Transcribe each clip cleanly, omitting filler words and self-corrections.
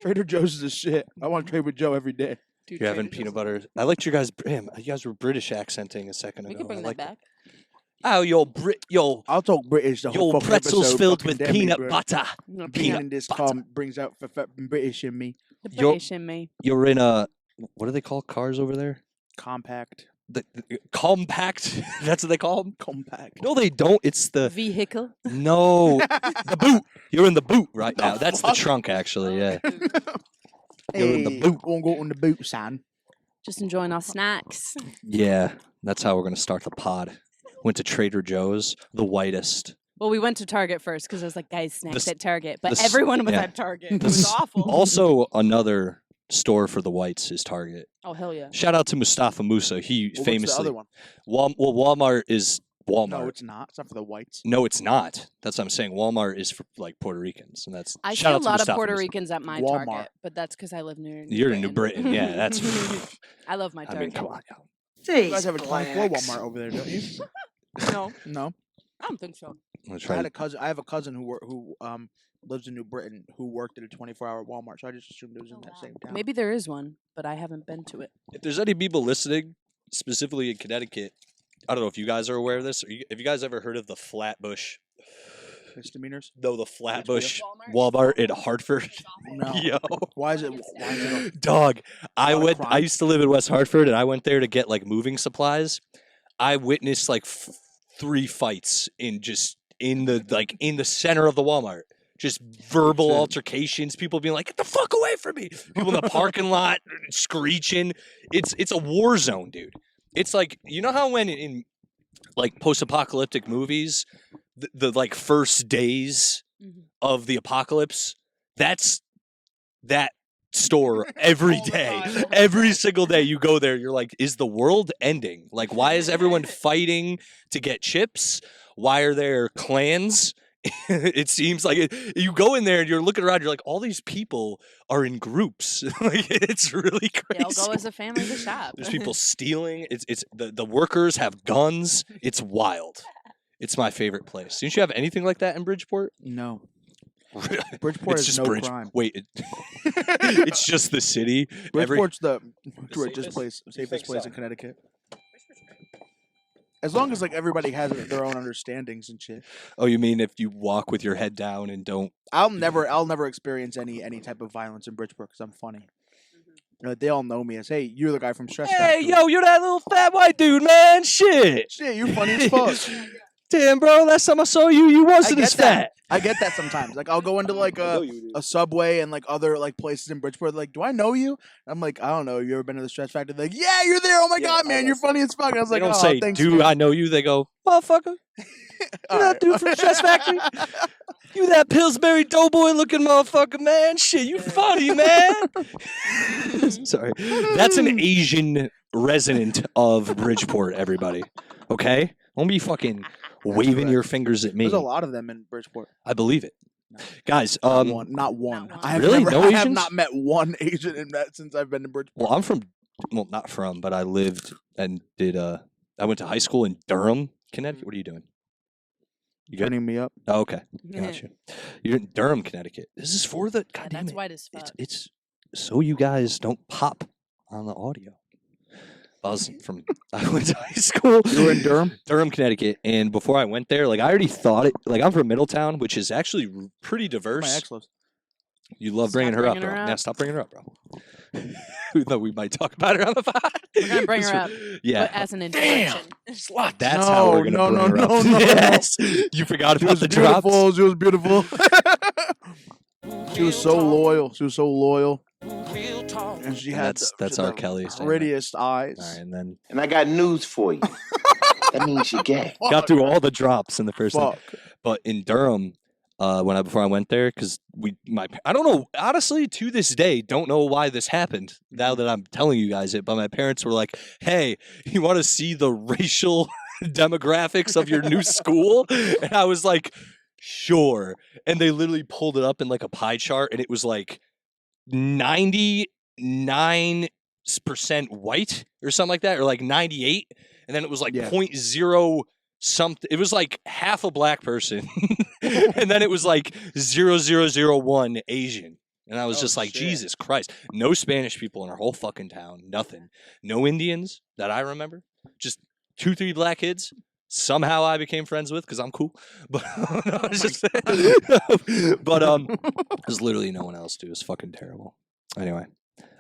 Trader Joe's is a shit. I want to trade with Joe every day. Dude, You're having Trader peanut Joe's- butter. I liked your guys. Damn, you guys were British accenting a second ago. We can bring I that like back. Oh, yo, I'll talk British the whole yo, fucking pretzels episode, filled fucking with damn me, peanut bro. butter. No, Being peanut in this butter. calm brings out British in me. The Yo- British in me. You're in a what do they call cars over there? Compact. The compact. That's what they call them. Compact. No, they don't. It's the Vehicle. no the boot. You're in the boot right The now. That's the fuck? trunk, actually. Yeah. Hey, You're in the boot. Won't go in the boot, son. Just enjoying our snacks. Yeah. That's how we're gonna start the pod. Went to Trader Joe's, the whitest. Well, we went to Target first because I was like, guys, snacks s- at Target. But s- everyone was yeah. at Target. It The was s- awful. Also, another store for the whites is Target. Oh, hell yeah. Shout out to Mustafa Musa. He Well, famously what's the other one? Walmart is Walmart. No, it's not. It's not for the whites. No, it's not. That's what I'm saying. Walmart is for like Puerto Ricans, and that's I see shout a out to lot of Mustafa Puerto Musa. Ricans at my Walmart. Target, but that's because I live near New You're in New Britain, yeah. That's. I love my I Target. mean, come on, yo. You guys have a 24 Walmart over there, don't you? No, No. I don't think so. I'm gonna I try had to a cousin. I have a cousin who lives in New Britain who worked at a 24-hour Walmart. So I just assumed it was in that same town. Maybe there is one, but I haven't been to it. If there's any people listening, specifically in Connecticut, I don't know if you guys are aware of this. Have you guys ever heard of the Flatbush? Misdemeanors. No, the Flatbush Walmart? Walmart in Hartford. No. Yo, Why is it? Why is it? dog. I lot of went. I crime. used to live in West Hartford, and I went there to get like moving supplies. I witnessed like 3 fights in the center of the Walmart. Just verbal Shit. altercations, people being like, "Get the fuck away from me!" People in the parking lot screeching. It's a war zone, dude. It's like, you know how when in like post-apocalyptic movies, the like first days Mhm. of the apocalypse, that's that store every All the day. time. Every single day you go there, you're like, is the world ending? Like, why is everyone fighting to get chips? Why are there clans? It seems like you go in there and you're looking around, you're like, all these people are in groups. Like, it's really They all crazy. go as a family to shop. There's people stealing. It's the workers have guns. It's wild. It's my favorite place. Didn't you have anything like that in Bridgeport? No. Bridgeport It's is just no Bridge. crime. Wait, it's just the city. Bridgeport's the safest? richest place, You safest think place so? in Connecticut. As long as like everybody has their own understandings and shit. Oh, you mean if you walk with your head down and don't? I'll never experience any type of violence in Bridgeport because I'm funny. They all know me as, hey, you're the guy from Stress Hey, Factory. yo, you're that little fat white dude, man. Shit. Shit, you're funny as fuck. Damn, bro. Last time I saw you, you wasn't get as that. fat. I get that sometimes. Like I'll go into like a Subway and like other like places in Bridgeport. Like, do I know you? I'm like, I don't know. You ever been to the Stress Factory? They're like, yeah, you're there. Oh my Yeah, god, I man, know. you're funny as fuck. I was They like, don't oh, say, thanks, "Do man." I know you?" They go, "Motherfucker, you All that dude from Stress Factory? You that Pillsbury Doughboy looking motherfucker, man. Shit, you funny, man." Sorry, that's an Asian resident of Bridgeport. Everybody, okay? Don't be fucking waving correct. your fingers at me. There's a lot of them in Bridgeport. I believe it, No. guys. Not one. Not one. one. I have Really? never, No I have Asians? not met one Asian in that since I've been to Bridgeport. Well, I'm from, well, not from, but I lived and did. I went to high school in Durham, Connecticut. What are you doing? You good? Turning me up. Oh, okay. Gotcha. You're in Durham, Connecticut. This is for the Yeah, goddamn that's it. white as fuck. It's so you guys don't pop on the audio. I went to high school. You were in Durham? Durham, Connecticut, and before I went there, like I already thought it. Like I'm from Middletown, which is actually pretty My diverse. ex lives. You love Stop bringing her up, bringing bro. her Yeah, up. stop bringing her up, bro. We thought we might talk about her on the pod. We're gonna bring her up, Yeah. but as an introduction. Slut. That's how we're No, gonna no, bring her no, up. no, no. Yes. You forgot She about was the drops. beautiful. She was beautiful. She was so loyal. She was so loyal. And she had That's the R. Kelly saying that. prettiest eyes. All right, and then And I got news for you. That means you're gay. got through all the drops in the first thing. Fuck. But in Durham, before I went there, because I don't know, honestly, to this day, don't know why this happened. Now that I'm telling you guys it, but my parents were like, "Hey, you want to see the racial demographics of your new school?" And I was like, "Sure." And they literally pulled it up in like a pie chart, and it was like 99% white or something like that, or like 98, and then it was like Yeah. 0.0 something. It was like half a black person, and then it was like 0.001 Asian. And I was Oh, just like, shit. Jesus Christ. No Spanish people in our whole fucking town. Nothing. No Indians that I remember. Just 2, 3 black kids. Somehow I became friends with because I'm cool. But no, it's just, but there's literally no one else, dude. It's fucking terrible. Anyway,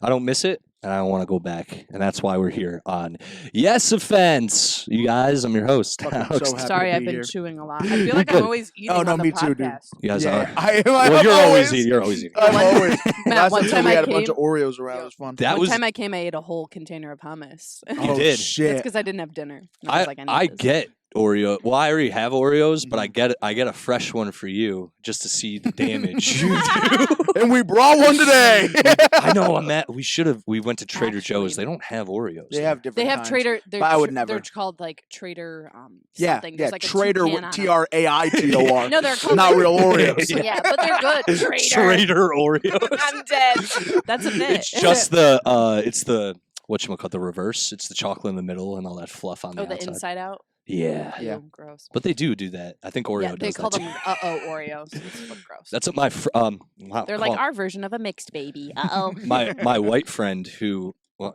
I don't miss it, and I don't want to go back, and that's why we're here on Yes Offense. You guys, I'm your host. Fucking Alex. so happy Sorry, to I've be been here. chewing a lot. I feel like good. I'm always eating Oh, no, on the me too, dude. podcast. You guys Yeah, are. I am. Well, I'm you're always always eating. You're always eating. I'm always. Matt, Last one episode time we I had a bunch came- of Oreos around. It was fun. That One was. time I came, I ate a whole container of hummus. You oh, did. That's shit. because I didn't have dinner. And I was like, I need I this. get Oreo. Well, I already have Oreos, but Mhm. I get a fresh one for you just to see the damage you do. And we brought one today. I know. We should have. We went to Trader Actually, Joe's. They don't have Oreos. They there. have different. They have kinds. Trader. They're but I would tr- never. They're called like Trader. Yeah, Something. yeah. There's like a Trader toucan with on 'em. TRAITOR. No, they're called not like- real Oreos. Yeah, but they're good. Trader. Trader Oreos. I'm dead. That's a bit. It's just the. It's the whatchamacallit, the reverse. It's the chocolate in the middle and all that fluff on the the outside. inside out. Yeah. Yeah. Ew, gross. But they do that. I think Oreo Yeah, they does call that them too. Oreos. It's gross. That's what my wow, They're like our version of a mixed baby. my white friend who well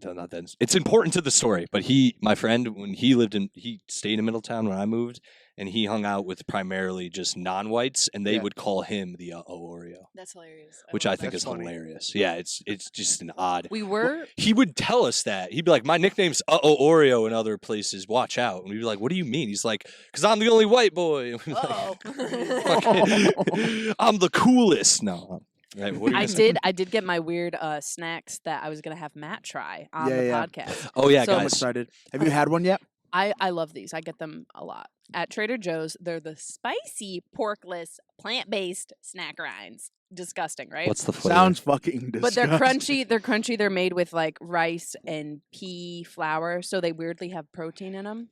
not that it's important to the story, but my friend when he stayed in Middletown when I moved, and he hung out with primarily just non-whites, and they Yeah. would call him the Oreo, That's hilarious. which I love think that. is That's funny. hilarious. Yeah, it's just an odd. We were. He would tell us that. He'd be like, "My nickname's Oreo in other places. Watch out." And we'd be like, "What do you mean?" He's like, "Cause I'm the only white boy." And we'd be like, Uh-oh. "Fucking- I'm the coolest. No. Right, what are you I gonna say? I did get my weird snacks that I was gonna have Matt try on Yeah, the yeah. podcast. Oh yeah, So I'm guys. excited. Have you had one yet? I love these. I get them a lot at Trader Joe's. They're the spicy porkless plant-based snack rinds. Disgusting, right? What's the flavor? Sounds fucking disgusting. But they're crunchy. They're crunchy. They're made with like rice and pea flour, so they weirdly have protein in them.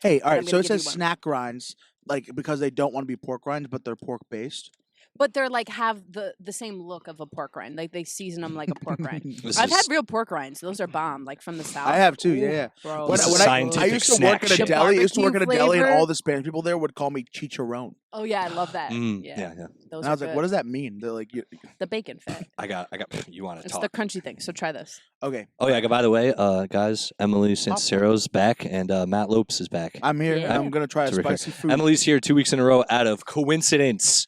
Hey, all I'm right. So gonna it give you says one. snack rinds, like because they don't want to be pork rinds, but they're pork based. But they're like have the same look of a pork rind. Like they season them like a pork rind. This I've had is- real pork rinds. Those are bomb, like from the south. I have too. Ooh, Yeah, yeah. Bro, When, This I- is when I, I scientific used to work at snack a shit. deli, I used to work at a Barbecue deli, and flavor. all the Spanish people there would call me chicharron. Oh yeah, I love that. yeah. Those And I was are like, good. "What does that mean?" They're like, The bacon fat. I got. You want to It's talk? the crunchy thing. So try this. "Okay, Oh yeah. By the way, guys, Emily Sancero's back, and Matt Lopes is back. I'm here, and Yeah. I'm gonna try a Terrific. spicy food." Emily's here 2 weeks in a row out of coincidence.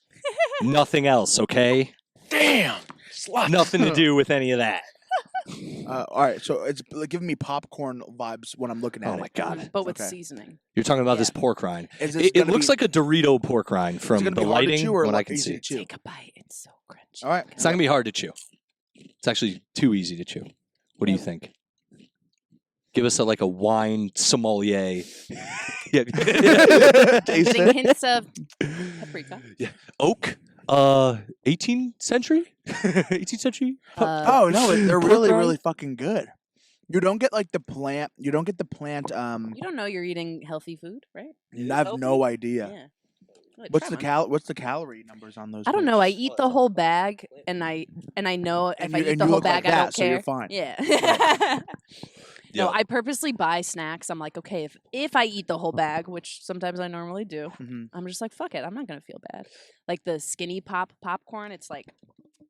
Nothing else. Okay. Damn, Nothing to do with any of that. all right, so it's like giving me popcorn vibes when I'm looking at Oh it. my god. But with Okay. seasoning. You're talking about this pork rind. Is this It gonna looks be- like a Dorito pork rind from gonna the be hard to lighting. chew or What I like can easy see. to chew? Take a bite. It's so crunchy. All right. It's not gonna be hard to chew. It's actually too easy to chew. What do you think? Give us like a wine sommelier. Yeah. Taste Getting it. hints of paprika. Oak. 18th century. 18th century. Oh no, they're Pork really, rind? really fucking good. You don't get like the plant. You don't get the plant. You don't know you're eating healthy food, right? I have no idea. Yeah. Really, What's try the one. What's the calorie numbers on those? I don't things? know. I eat the whole bag, and I know if And I you- eat and the you whole look like bag, I that, don't so you're care. fine. Yeah. Yeah. No, I purposely buy snacks. I'm like, okay, if I eat the whole bag, which sometimes I normally do, Mhm. I'm just like, fuck it, I'm not gonna feel bad. Like the skinny popcorn, it's like,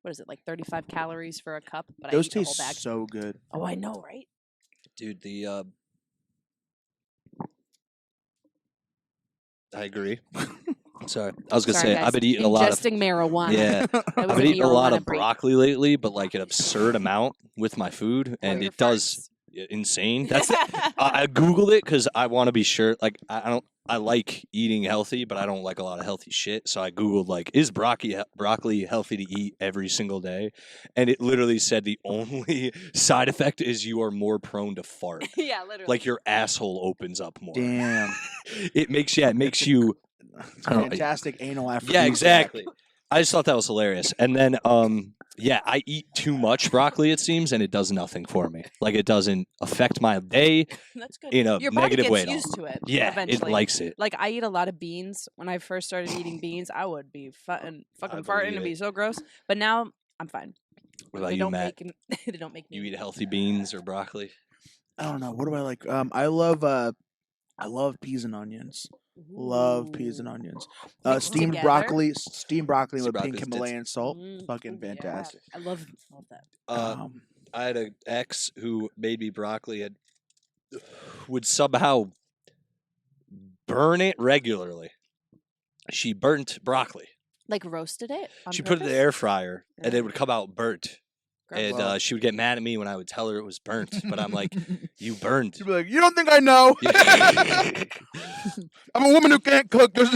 what is it, like 35 calories for a cup? But Those I eat the whole taste bag. so good. Oh, I know, right? Dude, I agree. Sorry. I was gonna Sorry, say guys. I've been eating a lot of Ingesting marijuana. yeah. That was I've been eating a lot marijuana of break. broccoli lately, but like an absurd amount with my food, and your it does farts. insane. That's I googled it because I want to be sure. Like I don't. I like eating healthy, but I don't like a lot of healthy shit. So I googled like, is broccoli healthy to eat every single day? And it literally said the only side effect is you are more prone to fart. Yeah, literally. Like your asshole opens up more. Damn, It makes you. I don't know. fantastic anal aphrodisiac. Yeah, exactly. I just thought that was hilarious. And then, yeah, I eat too much broccoli, it seems, and it does nothing for me. Like, it doesn't affect my day That's good. in a Your body negative gets way at all. used to it. Yeah, eventually. it likes it. Like I eat a lot of beans. When I first started eating beans, I would be fucking farting. believe It'd be it. so gross. But now I'm fine. What about they you, don't Matt? make they don't make me. You eat healthy beans or broccoli? I don't know. What do I like? I love peas and onions. Love peas and onions. Mixed Steamed together? broccoli. Steamed broccoli Steamed with pink broccoli's tits. Himalayan salt. Mm, Fucking ooh, yeah. fantastic. I love that. I had an ex who made me broccoli and would somehow burn it regularly. She burnt broccoli. Like roasted it. On She put it in the purpose? air fryer, and Yeah. it would come out burnt. Gross. And Wow. she would get mad at me when I would tell her it was burnt. But I'm like, you burned. She'd be like, "You don't think I know? I'm a woman who can't cook. There's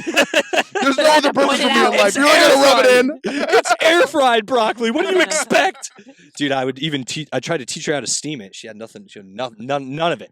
no other purpose Point for it me in out. life. It's You're not gonna rub it in." It's air fried broccoli. What do you expect, dude? I would even I tried to teach her how to steam it. She had nothing. She had none of it.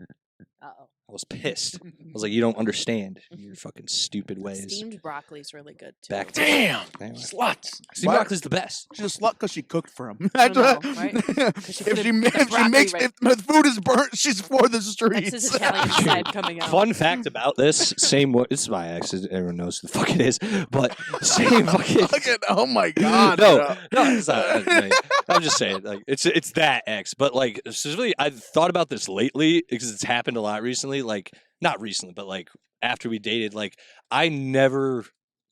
Uh-oh. I was pissed. I was like, you don't understand your fucking stupid ways. Steamed broccoli is really good too. Back to Damn, Anyway. sluts. Steamed Why- broccoli's the best. She's a slut because she cooked for him. I know, right? she put If she the makes, broccoli right- if the food is burnt, she's for the That's streets. his Italian side coming out. Fun fact about this: same. It's my ex. Everyone knows who the fuck it is. But same fucking. Fucking, oh my god. No, it's not. I'm just saying, like it's that ex. But like, specifically, I've thought about this lately because it's happened a lot recently. Like, not recently, but like after we dated, like I never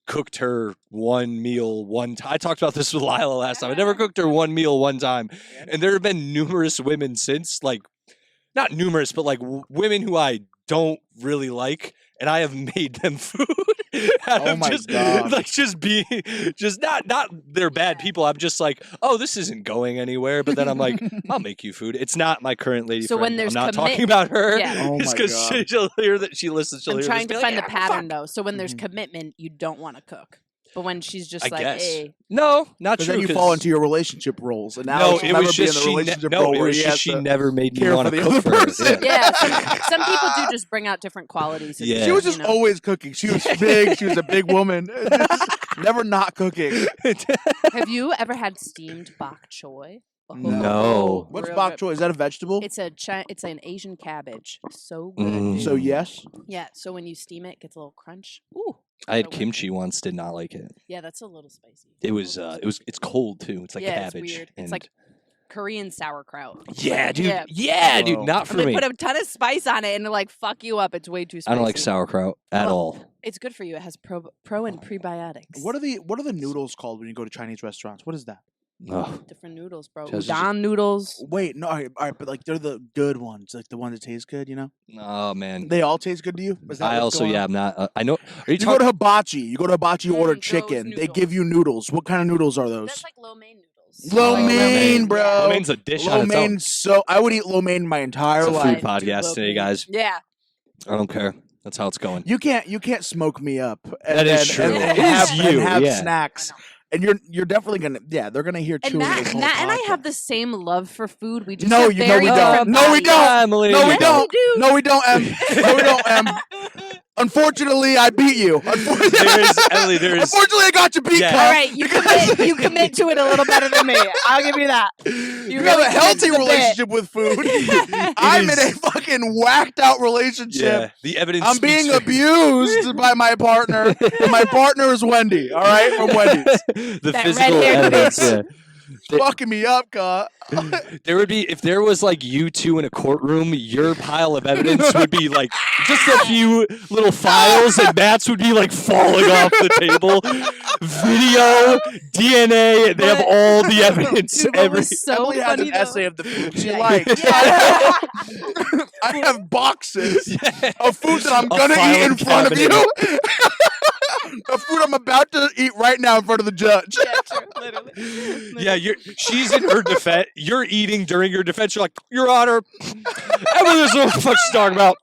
cooked her one meal one time. I talked about this with Lila last time. I never cooked her one meal one time, and there have been numerous women since, like not numerous, but like women who I don't really like, and I have made them food. Oh my God. Like just being, just not they're bad people. I'm just like, oh, this isn't going anywhere. But then I'm like, I'll make you food. It's not my current lady So friend. when there's I'm not talking commitment- about her. Yeah. Oh It's my because God. she'll hear that she listens. She'll I'm hear trying this, to be find like, the "Yeah, pattern fuck." though. So when there's Mhm. commitment, you don't want to cook. But when she's just I like, guess. hey, No, not Because true. then you 'cause- fall into your relationship roles, and now no, she'll it never was be in just the she. relationship No, role it where was he just has she to never made me care want for to the cook other for her. person. yeah, some people do just bring out different qualities. in Yeah. you, She was just you know? always cooking. She was big. She was a big woman. Never not cooking. Have you ever had steamed bok choy? No. What's Real bok good. choy? Is that a vegetable? It's it's an Asian cabbage. So good. Mm. dude. So yes. Yeah. So when you steam it, it gets a little crunch. Ooh. I had so good. kimchi once. Did not like it. Yeah, that's a little spicy. It was. It's cold too. It's like yeah, cabbage. It's weird. It's and- like Korean sauerkraut. Yeah, dude. Yeah. Yeah, dude. Whoa. Not for And they me. put a ton of spice on it and it'll like fuck you up. It's way too spicy. I don't like sauerkraut at Oh. all. It's good for you. It has pro and prebiotics. What are the noodles called when you go to Chinese restaurants? What is that? Oh, different noodles, bro? Just- Udon noodles. Wait, no, all right, but like they're the good ones, like the ones that taste good. You know, oh man. they all taste good to you. Is that I what's also going yeah. on? I'm not. I know. Are you You go talking? to hibachi. You go to hibachi. You order those chicken. They noodles. give you noodles. What kind of noodles are those? That's like lo mein noodles. Lo Oh, lo mein, mein. bro. Lo mein's a dish Lo on its own. mein. So I would eat lo mein my entire It's a food life. podcast lo today, mein. guys. Yeah. I don't care. That's how it's going. You can't smoke me up. And, That is and- true. And, It have, is and you, have yeah. snacks. I know. And you're definitely gonna they're gonna hear And chewing Matt, this whole Matt and I have podcast. the same love for food. We just No, have you no very we don't. different No we bodies. don't. Emily. No we Yes, don't. we do. No we don't. No we don't. Unfortunately, I beat you. There is Emily. There is. Unfortunately, I got you beat. Yeah. Cup. All right, you commit to it a little better than me. I'll give you that. You really have a commit healthy to the bit. relationship with food. I'm in a is- fucking whacked out relationship. Yeah. The evidence. I'm speaks being for- abused by my partner, and my partner is Wendy. All right, from Wendy's, the That physical red-haired evidence. bitch. Yeah. fucking me up, cuz. There would be if there was like you two in a courtroom, your pile of evidence would be like just a few little files, and Matt's would be like falling off the table. Video, DNA, they have all the evidence. Dude, what Every was so Emily has funny an though- essay of the food she Yeah. likes. Yeah. I have boxes Yeah. of food that I'm A gonna eat filing in front of you. cabinet. The food I'm about to eat right now in front of the judge. Yeah, true, literally. Yeah, she's in her defense. You're eating during your defense. You're like, Your Honor, Emily doesn't know what the fuck she's talking about.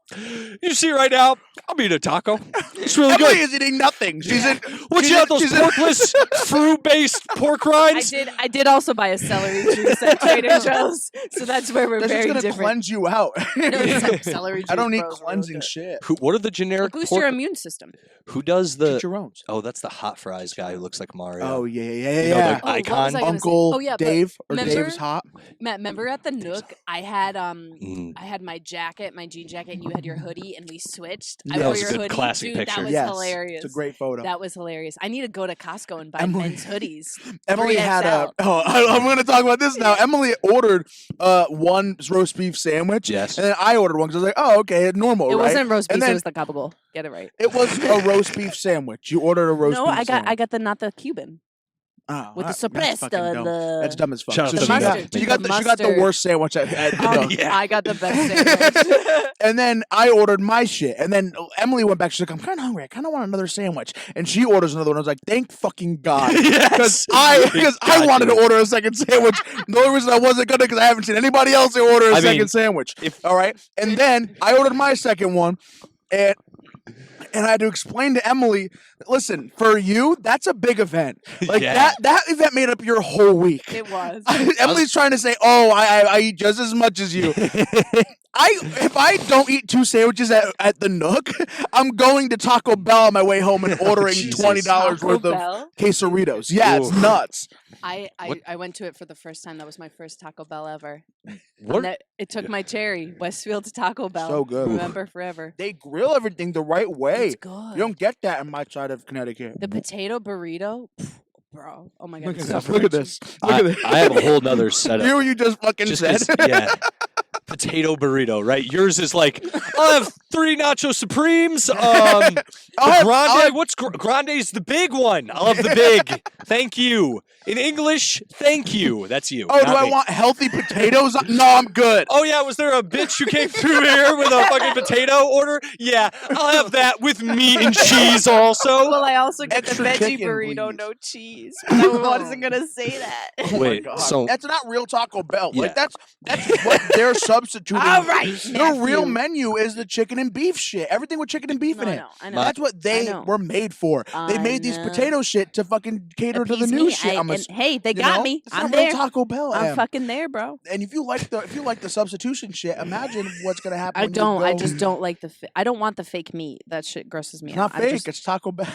You see right now, I'm eating a taco. It's really Emily good. is eating nothing. She's in. What she's you in- have those she's in- porkless, fruit-based pork rinds? I did also buy a celery juice at Trader Joe's, so that's where we're That's just very gonna different. cleanse you out. No, it's like celery juice. I don't need bro, is real cleansing good. shit. What are the generic It boosts pork? your immune system. Who does the? Get your own. Oh, that's the hot fries guy who looks like Mario. Oh yeah, yeah, yeah, You know, yeah. like, Oh, what was Icon? I gonna say? Uncle. Oh yeah, Dave or remember- Dave's hot. Matt, remember at the Nook, I had Mm. I had my jacket, my jean jacket, and you had your hoodie, and we switched. I That wore was a your good hoodie. classic Dude, picture. that was Yes, hilarious. It's a great photo. That was hilarious. I need to go to Costco and buy Emily- men's hoodies. Emily had a. 3XL. Oh, I'm going to talk about this now. Emily ordered one roast beef sandwich. Yes. And then I ordered one because I was like, oh, okay, normal, It right? wasn't roast beef. And It then- was the Kabul. Get it right. It was a roast beef sandwich. You ordered a roast No, beef I sandwich. got the not the Cuban Oh, with the that's suppressed fucking dumb. That's the. dumb as fuck. Shout out So to she got, mustard. she got The the she got the mustard. worst sandwich at the Nook. Yeah. I got the best sandwich. And then I ordered my shit. And then Emily went back. She's like, I'm kind of hungry. I kind of want another sandwich. And she orders another one. I was like, thank fucking God. Because Yes. I wanted to God, order a second sandwich. The only reason I wasn't going to because I haven't seen anybody else order a I second mean, sandwich. if- All right. And then I ordered my second one. And I had to explain to Emily, listen, for you, that's a big event. Like Yeah. that event made up your whole week. It was. Emily's trying to say, "Oh, I eat just as much as you." If I don't eat 2 sandwiches at the Nook, I'm going to Taco Bell on my way home and ordering Jesus. $20 Taco worth of Bell? quesaritos. Yeah, it's Ooh. nuts. What- I went to it for the first time. That was my first Taco Bell ever. What? And it took my cherry. Westfield to Taco Bell. So good. Remember forever. They grill everything the right way. It's good. You don't get that in my side of Connecticut. The potato burrito, bro. Oh my god. Look at it's this. so Look at rich. this. Look at this. I have a whole nother setup. Hear what you just fucking Just said. 'cause- yeah. Potato burrito, right? Yours is like, I'll have 3 nacho supremes. I'll The have- grande, I'll have- what's grande's the big one? I'll have the big. Thank you. In English, thank you. That's you. Oh, do not I me. want healthy potatoes? No, I'm good. Oh yeah, was there a bitch who came through here with a fucking potato order? Yeah, I'll have that with meat and cheese also. Well, I also get the Extra veggie chicken, burrito, please. no cheese. But I wasn't gonna say that. Oh my Wait, God. so That's not real Taco Bell. Yeah. Like that's what they're substituting. All right, Their real Matthew. menu is the chicken and beef shit. Everything with chicken and beef No, in I it. know. I know. My- That's what they know. were made for. They I made these know. potato shit to fucking cater to the Appease new me. shit. Hey, they you got know? me. It's I'm not real there. Taco Bell. I'm Em. fucking there, bro. And if you like the substitution shit, imagine what's gonna happen. I when don't. You I go. just don't like the. I don't want the fake meat. That shit grosses me It's out. not I'm fake. just- It's Taco Bell.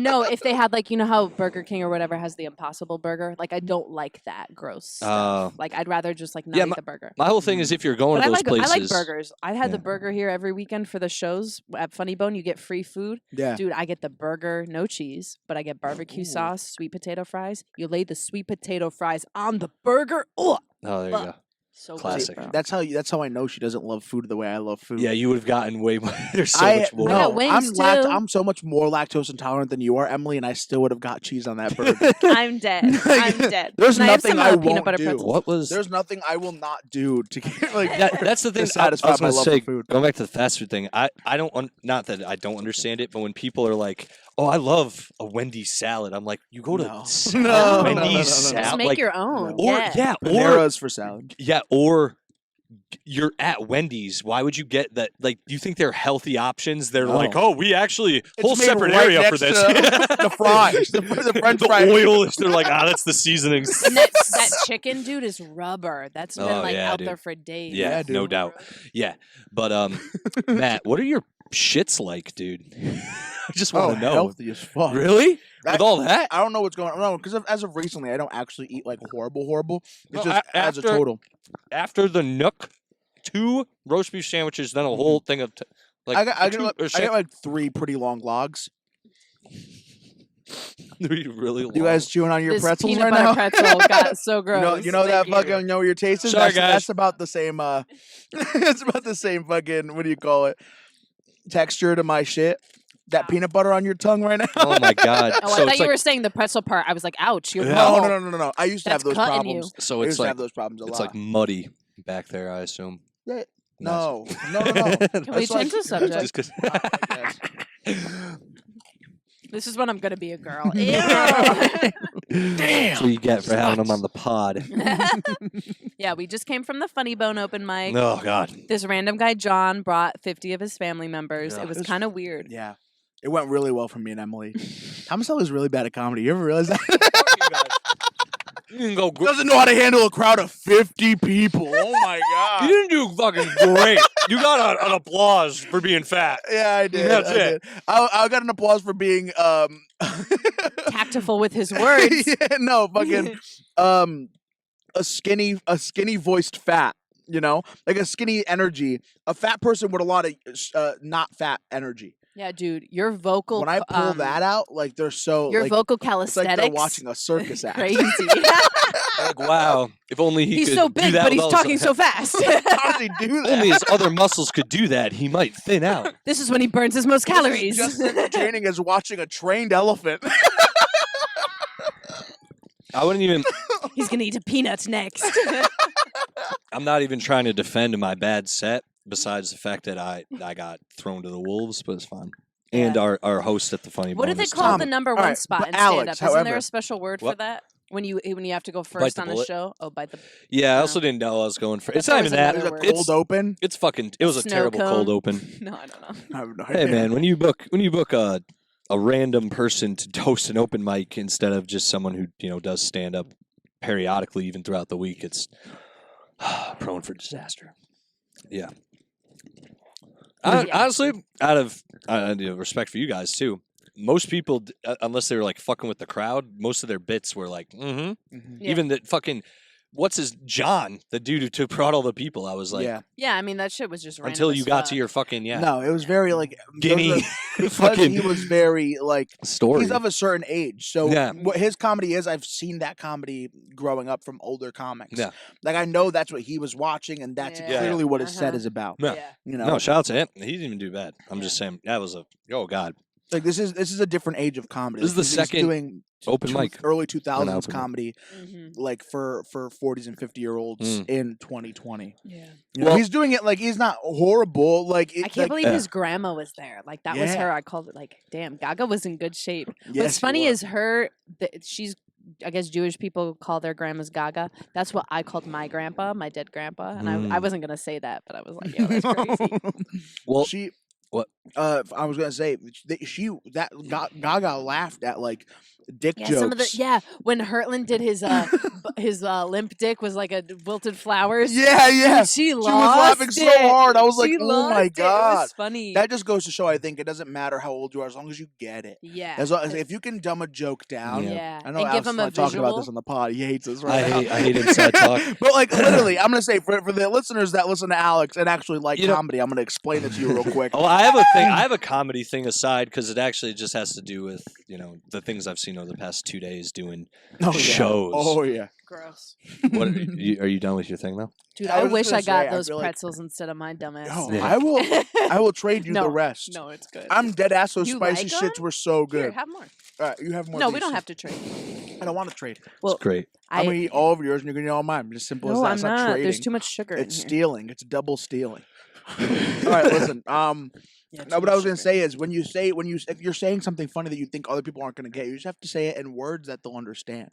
no. If they had like how Burger King or whatever has the Impossible Burger, like I don't like that gross stuff. Like I'd rather just like not Yeah, eat the burger. my whole thing is if you're going But to I those like places, burgers. I had Yeah. the burger here every weekend for the shows at Funny Bone. You get free food, yeah. dude. I get the burger, no cheese, but I get barbecue Ooh. sauce, sweet potato fries. You lay the sweet potato fries on the burger. Oh, oh, there you go. so Classic. Good, bro. That's how I know she doesn't love food the way I love food. Yeah, you would have gotten way more. There's so much more. I got No, wings, too. I'm so much more lactose intolerant than you are, Emily, and I still would have got cheese on that burger. I'm dead. I'm dead. There's And I have nothing some, I peanut won't butter do. pretzels. What was There's nothing I will not do to get like that's the thing. to I satisfy was my gonna love say, for food. going back to the fast food thing, I don't not that I don't understand it, but when people are like, "Oh, I love a Wendy's salad," I'm like, "You go to No. salad, No, Wendy's no, no, no, no. salad, Just make like, your own. or yeah. or Panera's for salad. or you're at Wendy's. Why would you get that? Like, do you think they're healthy options? They're No. like, oh, we actually whole made separate right area for next this. to the fries, the French the fries. oil. They're like, that's the seasonings. And that chicken, dude, is rubber. That's been Oh, like yeah, out dude. there for days. Yeah, Yeah, no dude. doubt. Yeah, but Matt, what are your shits like, dude? I just want Oh, to know. healthy as fuck. Really? I- With all that? I don't know what's going on. No, because as of recently, I don't actually eat like horrible. It's No, just as a after- total. After the Nook, 2 roast beef sandwiches, then a whole thing of like I two- got or I got like 3 pretty long logs. three really long. You guys chewing on your This pretzels peanut right butter now? pretzel got so gross. You know that Thank fucking know your taste is. Sorry, that's, guys. that's about the same. It's about the same fucking. What do you call it? Texture to my shit. That peanut butter on your tongue right now. Oh my god! Oh, I so thought it's you like were saying the pretzel part. I was like, ouch. You're Yeah. No. I used to have That's those cutting you. problems. so I it's used to like have those problems a it's lot. like muddy back there. I assume. Yeah. Nice. No. Can we That's change the subject? Just 'cause- This is when I'm gonna be a girl. Ew. That's what you get for having them on the pod. Yeah, we just came from the Funny Bone open mic. Oh god. This random guy John brought 50 of his family members. Yeah. It was It's- kind of weird. Yeah. It went really well for me and Emily. Thomas is really bad at comedy. You ever realize that? You didn't go. Doesn't know how to handle a crowd of 50 people. Oh my You god. didn't do fucking great. You got an applause for being fat. Yeah, I did. That's I it. did. I got an applause for being Tactful with his words. yeah, no, fucking a skinny voiced fat. You know, like a skinny energy. A fat person with a lot of not fat energy. Yeah, dude, your vocal. When I pull that out, like they're so your like, vocal it's like calisthenics. they're watching a circus act. Crazy. Like, wow. If only he He's could so do big, that but he's with all talking his, so fast. How does he do that? only his other muscles could do that, he might thin out. This is when he burns his most calories. Just as entertaining as watching a trained elephant. I wouldn't even. He's gonna eat a peanut next. I'm not even trying to defend my bad set. Besides the fact that I got thrown to the wolves, but it's fine. And Yeah. our host at the Funny What do Bone they is call Tom. the number All one right, spot but in stand up? Alex, Isn't there however- a special word for What? that? When you have to go first the on a bullet? show? Oh, bite the. Yeah, I No. also didn't know I was going for. I It's thought not it even was that. another Is word. it cold open? It's fucking. It was a Snow terrible cold cone. open. No, I don't know. I have no Hey idea. man, when you book a random person to host an open mic instead of just someone who does stand up periodically even throughout the week, it's prone for disaster. Yeah. Yeah. Honestly, out of respect for you guys too, most people, unless they were like fucking with the crowd, most of their bits were like, Mhm. Yeah. Even the fucking, what's his John, the dude who brought all the people. I was like, yeah. Yeah, I mean that shit was just random until as you got fuck. to your fucking No, it was very like those Guinea are- because fucking he was very like story. he's of a certain age. So Yeah. what his comedy is, I've seen that comedy growing up from older comics. Yeah. Like I know that's what he was watching, and that's Yeah. clearly what his set Uh-huh. is about. Yeah. Yeah. You know, No, shout out to him. He didn't even do bad. I'm just saying that was oh god. like this is a different age of comedy. This is Like, the he's second doing open mic. early 2000s open mic. comedy, Mhm. like for 40s and 50-year-olds Mm. in 2020. Yeah. You know, Well- he's doing it like he's not horrible. Like I can't believe Yeah. his grandma was there. Like that was Yeah. her. I called it like, damn, Gaga was in good shape. Yes, What's he funny was. is she's I guess Jewish people call their grandmas Gaga. That's what I called my grandpa, my dead grandpa. And I Mm. wasn't gonna say that, but I was like, yo, that's crazy. Well, she what? I was gonna say Gaga laughed at like dick Yeah, jokes. some of the when Hurtland did his limp dick was like a wilted flowers. yeah, yeah. Dude, she was lost laughing so it. hard. I was like, She oh my lost it. It God. was funny. That just goes to show, I think, it doesn't matter how old you are as long as you get it. yeah. As long as if you can dumb a joke down. Yeah. Yeah. I know And Alex give him is a not talking about this visual. on the pod. He hates us I right now. hate inside talk. But like literally, I'm gonna say for the listeners that listen to Alex and actually like You know- comedy, I'm gonna explain it to you real quick. Oh, I have a thing. I have a comedy thing aside because it actually just has to do with the things I've seen over the past 2 days doing Oh, yeah. shows. Oh yeah. Gross. What are you done with your thing though? Dude, I I was wish gonna I got say, I those feel like- pretzels instead of my dumbass. Oh, snack. I will trade you No, the rest. No, it's good. I'm dead ass. Those You spicy like shits 'em? were so Here, good. have more. All right, you have more. No, of we these. don't have to trade. I don't want to trade. Well, It's great. I'm gonna eat all of yours and you're gonna eat all mine. Just simple no, as that. I'm It's not. trading. There's too much sugar It's in here. stealing. It's double stealing. All right, listen. Yeah, No, too what I much was gonna sugar. say is if you're saying something funny that you think other people aren't gonna get, you just have to say it in words that they'll understand.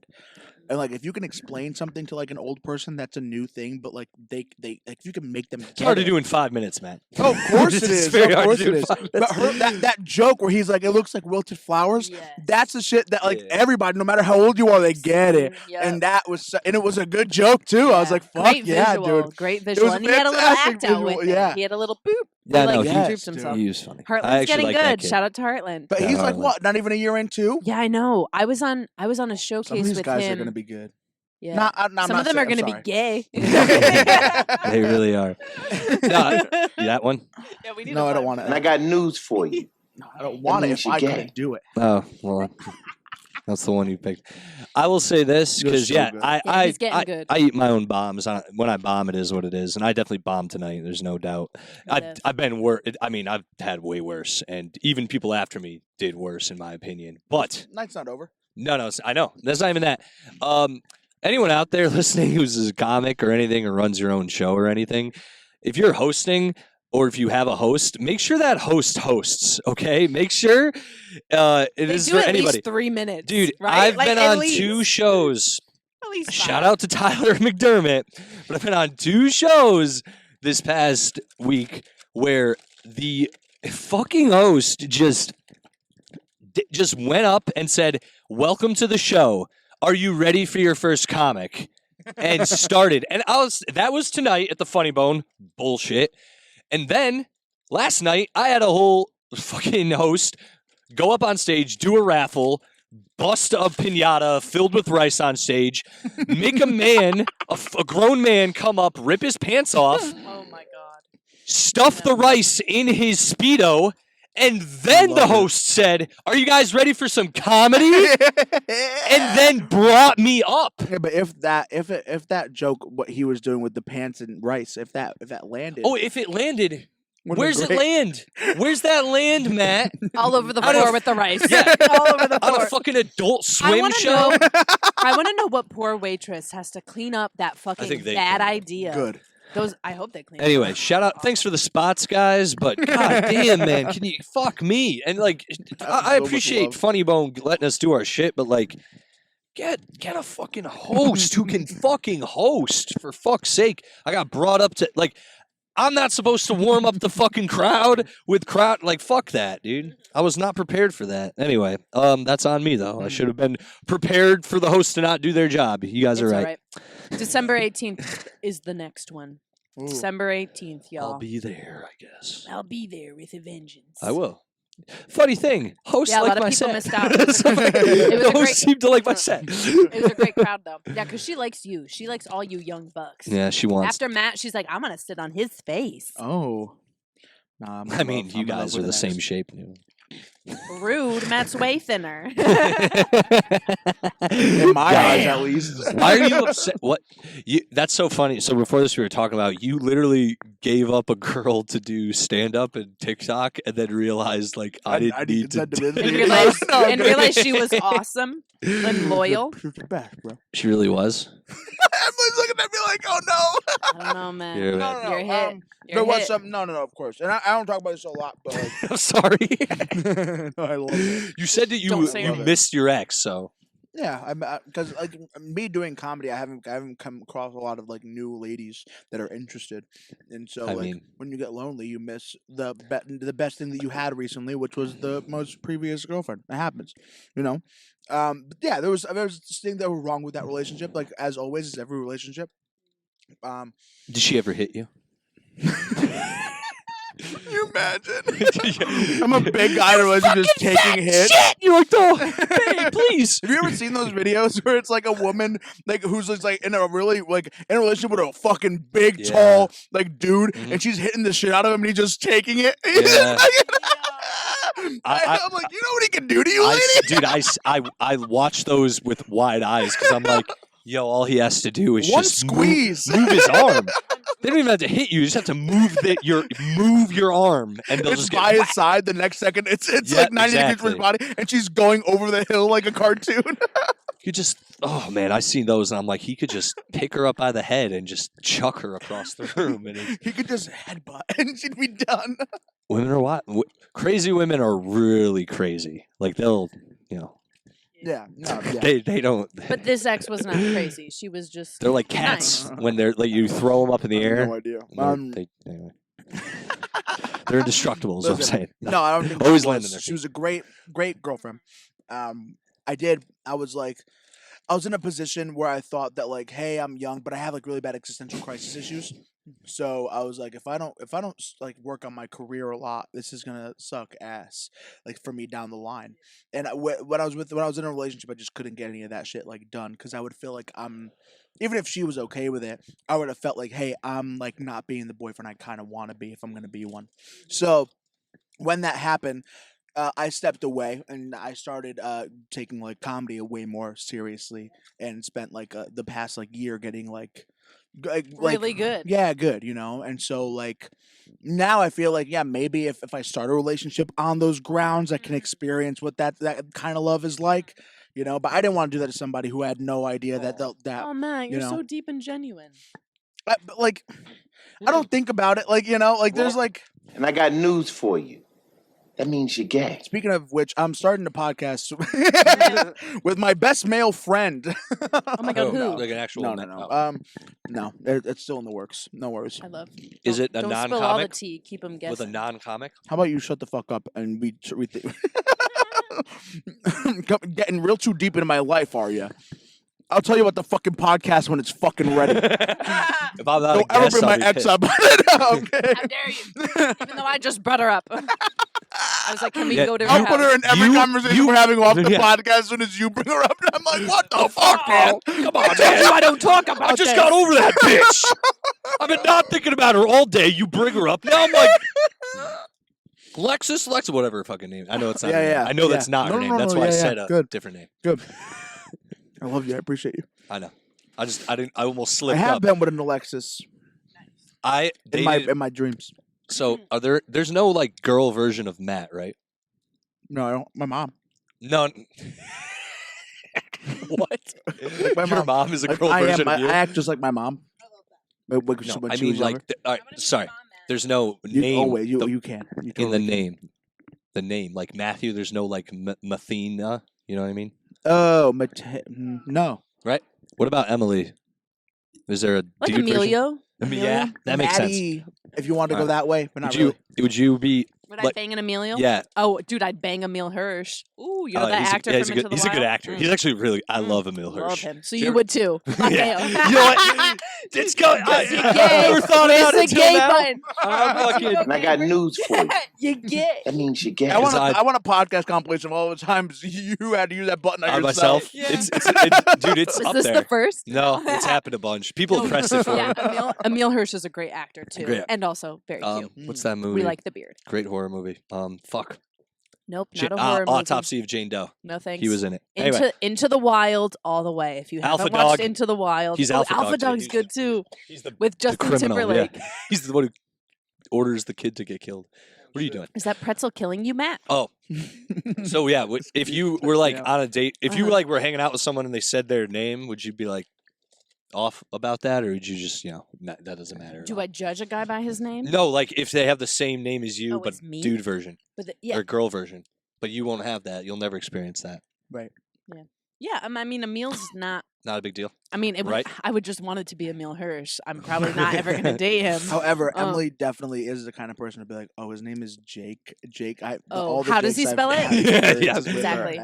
And like if you can explain something to like an old person, that's a new thing. But like they like if you can make them It's get hard to it. do in 5 minutes, man. Oh, of course it It's is. very Of hard course to do it in is. 5 But that joke where he's like, it looks like wilted flowers. Yes. That's the shit that like Yeah. everybody, no matter how old you are, they get it. Yep. And that was and it was a good joke too. I was Yeah. like, fuck Great yeah, visual, dude. Great visual. was And he had a little fantastic act out with visual, it. yeah. He had a little boop. Yeah, he no, like he- drooped dude. himself. He was funny. I Heartland's actually getting like that good. kid. Shout out to Heartland. But Yeah, he's like Harlan. what? Not even a year in two? Yeah, I know. I was on a Some showcase of these with guys him. are gonna be good. yeah. Not, I'm Some not of them are saying- going to I'm be gay. They really are. No, that one? Yeah, we need No, a I don't vibe. want And I it. got news for you. No, I don't want it means if she I gay. couldn't do it. Oh, well, that's the one you picked. I will say this You're because so yeah, good. Yeah, he's getting good. I eat my own bombs. When I bomb, it is what it is, and I definitely bombed tonight. There's no doubt. Yeah. I've been worse. I mean, I've had way worse, and even people after me did worse, in my opinion. But Night's not over. no, I know that's not even that. Anyone out there listening who's a comic or anything, or runs your own show or anything, if you're hosting or if you have a host, make sure that host hosts. Okay, make sure it They is do for at anybody. least 3 minutes. Dude, right? I've Like, been at on least. 2 shows. At least Shout 5. out to Tyler McDermott. But I've been on 2 shows this past week where the fucking host just went up and said, "Welcome to the show. "Are you ready for your first comic?" And started. And that was tonight at the Funny Bone. Bullshit. And then last night, I had a whole fucking host go up on stage, do a raffle, bust a pinata filled with rice on stage, make a man, a grown man, come up, rip his pants off, Oh my god. stuff the rice in his Speedo, and then the host said, "Are you guys ready for some comedy?" And then brought me up. Yeah, but if that joke, what he was doing with the pants and rice, if that landed, Oh, if it landed, would've been where's it great. land? Where's that land, Matt? All over the Out of- floor with the rice. Yeah. All over the On floor. a fucking Adult I Swim want to show? know. I want to know what poor waitress has to clean up that fucking think they bad cleaned it. idea. Good. Those. I hope they clean. Anyway, it shout out. Thanks for the spots, guys. But god damn, man, can you fuck me? And like, I so much appreciate love. Funny Bone letting us do our shit, but like, get a fucking host who can fucking host, for fuck's sake. I got brought up to like, I'm not supposed to warm up the fucking crowd with crowd. Like, fuck that, dude. I was not prepared for that. Anyway, that's on me though. I should have been prepared for the host to not do their job. You guys It's are all right. December 18th is the next one. Ooh. December 18th, y'all. I'll be there, I guess. I'll be there with a vengeance. I will. Funny thing, hosts Yeah, a like lot of my people set. missed out. The It was a host great- seemed to like my set. It was a great crowd though. Yeah, because she likes you. She likes all you young bucks. Yeah, she wants. After Matt, she's like, I'm gonna sit on his face. Oh. Nah, I'm in I mean, love- you I'm in love guys are with the an same ass. shape. Rude. Matt's way thinner. In my eyes, at least. Why are you upset? What? That's so funny. So before this, we were talking about you literally gave up a girl to do stand up and TikTok, and then realized like I didn't need to. consent do- this and video. realized, No, I'm and kidding. realized she was awesome and loyal. She's the best, bro. She really was. Everyone's looking at me like, oh no. I don't know, man. You're No, no, You're no. hit. You're There was hit. some. No, of course. And I don't talk about this a lot, but like, I'm sorry. no, I love it. You said that Don't say you it. missed your ex, so Yeah, because like me doing comedy, I haven't come across a lot of like new ladies that are interested, and so I like mean- when you get lonely, you miss the best thing that you had recently, which was the most previous girlfriend. It happens, you know. But yeah, there was this thing that was wrong with that relationship. Like as always, is every relationship. did she ever hit you? Can you imagine? I'm a big guy in a relationship just taking hits. You're like, oh, babe, please. Have you ever seen those videos where it's like a woman like who's just like in a really like in a relationship with a fucking big Yeah. tall like dude Mhm. and she's hitting the shit out of him and he's just taking it. Yeah. I'm like, you know what he can do to you, lady? I watch those with wide eyes because I'm like, yo, all he has to do is One just squeeze. move his arm. They don't even have to hit you. You just have to move your arm, and they'll It's just by get his side. The next second, it's Yeah, like 90 degrees from exactly. his body, and she's going over the hill like a cartoon. You just, oh man, I seen those, and I'm like, he could just pick her up by the head and just chuck her across the room, and it's, He could just headbutt, and she'd be done. women are what? Crazy women are really crazy. Like they'll, Yeah, no, yeah. they don't. But this ex was not crazy. She was just. They're like cats Nice. when they're like you throw them up in the I have air. no idea. and anyway. They're indestructible. Is what I'm Listen, saying. No, I don't think Always she land was. on their She was a great girlfriend. I was in a position where I thought that like, hey, I'm young, but I have like really bad existential crisis issues. So I was like, if I don't like work on my career a lot, this is gonna suck ass, like for me down the line. And when I was in a relationship, I just couldn't get any of that shit like done because I would feel like even if she was okay with it, I would have felt like, hey, I'm like not being the boyfriend I kind of want to be if I'm gonna be one. So when that happened, I stepped away and I started taking like comedy way more seriously and spent like the past like year getting like Really good. Yeah, good, you know. And so like now I feel like yeah, maybe if I start a relationship on those grounds, I can experience what that kind of love is like, you know. But I didn't want to do that to somebody who had no idea that Oh Matt, you you're know. so deep and genuine. but, like I don't think about it like, you know, like there's like. And I got news for you. That means you're gay. Speaking of which, I'm starting a podcast with my best male friend. Oh my god, who? Like an actual. No. No, it's still in the works. No worries. I love. Is Don't- it a don't spill all the non-comic tea. Keep them guessing. with a non-comic? How about you shut the fuck up and getting real too deep into my life, are you? I'll tell you about the fucking podcast when it's fucking ready. If I'm not a Don't ever guest, bring I'll my be ex pissed. up. Okay. How dare you? Even though I just brought her up. I was like, can we Yeah, go to her I'll put her in every You- conversation you- we're having off the Yeah. podcast as soon as you bring her up. And I'm like, what the fuck, man? Come on, I told you I don't talk about I just this. got over that bitch. I've been not thinking about her all day. You bring her up. Now I'm like, Lexus, whatever her fucking name. I know it's not her name. Yeah, I know yeah. that's not No, her no, name. no, That's no, why I yeah, said yeah. a Good. different name. Good. I love you. I appreciate you. I know. I almost I slipped have up. been with an Alexis I in dated, my dreams. so there's no like girl version of Matt, right? No, I don't. My mom. No. What? my Your mom. mom is a Like, girl I version I of you? act just like my mom. When No, when I she mean was like. younger. All right, sorry. There's no You, name. oh wait, you the- you can. You in the totally can. name. The name, like Matthew. There's no like Mathena. You know what I mean? Oh, no. What about Emily? Is there a Like dude version? Emilio. Yeah, that makes sense. Maddie, if you want to go Alright. that way, but not Would you? really. Would you be? Would I Like- bang an Emilio? Yeah. Oh, dude, I'd bang Emil Hirsch. Ooh, you know that he's actor yeah, from he's a Into good. the He's a good Wild? actor. Mm. He's actually really. I love Emil Love Hirsch. him. So You you ever- would too. Fuck Yeah. him. You know what? It's going. Because you're I gay. never thought about it It's a until gay now. button. I'm fucking. And I got news for you. You gay. That means you're gay. I want, I- I want a podcast compilation of all the times you had to use that button on On yourself. myself. Yeah. It's dude. It's Was up this there. the first? No, it's happened a bunch. People have pressed it for Yeah, me. Emil Hirsch is a great actor too, Great. and also very cute. What's that movie? We like the beard. Great horror movie. Fuck. Nope, not a horror movie. Autopsy of Jane Doe. No thanks. He was in it. Into Anyway, Into the Wild all the way. If you Alpha haven't watched Dog. Into the Wild, He's oh, Alpha Dog, too. Dog's He's good the- too, he's the with Justin criminal. Timberlake. Yeah. He's the one who orders the kid to get killed. What are you doing? Is that pretzel killing you, Matt? Oh, so yeah. If you were like Yeah. on a date, if you Uh-huh. like were hanging out with someone and they said their name, would you be like off about that, or would you just that doesn't matter? at Do all? I judge a guy by his name? No, like if they have the same name as you, Oh, but it's me? dude version But yeah, or girl version, but you won't have that. You'll never experience that. yeah. I mean, Emil's not. Not a big deal. I mean, it would, Right. I would just want it to be Emil Hirsch. I'm probably not ever gonna date him. However, Oh. Emily definitely is the kind of person to be like, "Oh, his name is Jake. Jake." Oh, all the how does he Jakes I've spell it? had Yeah, is yeah, with her, exactly.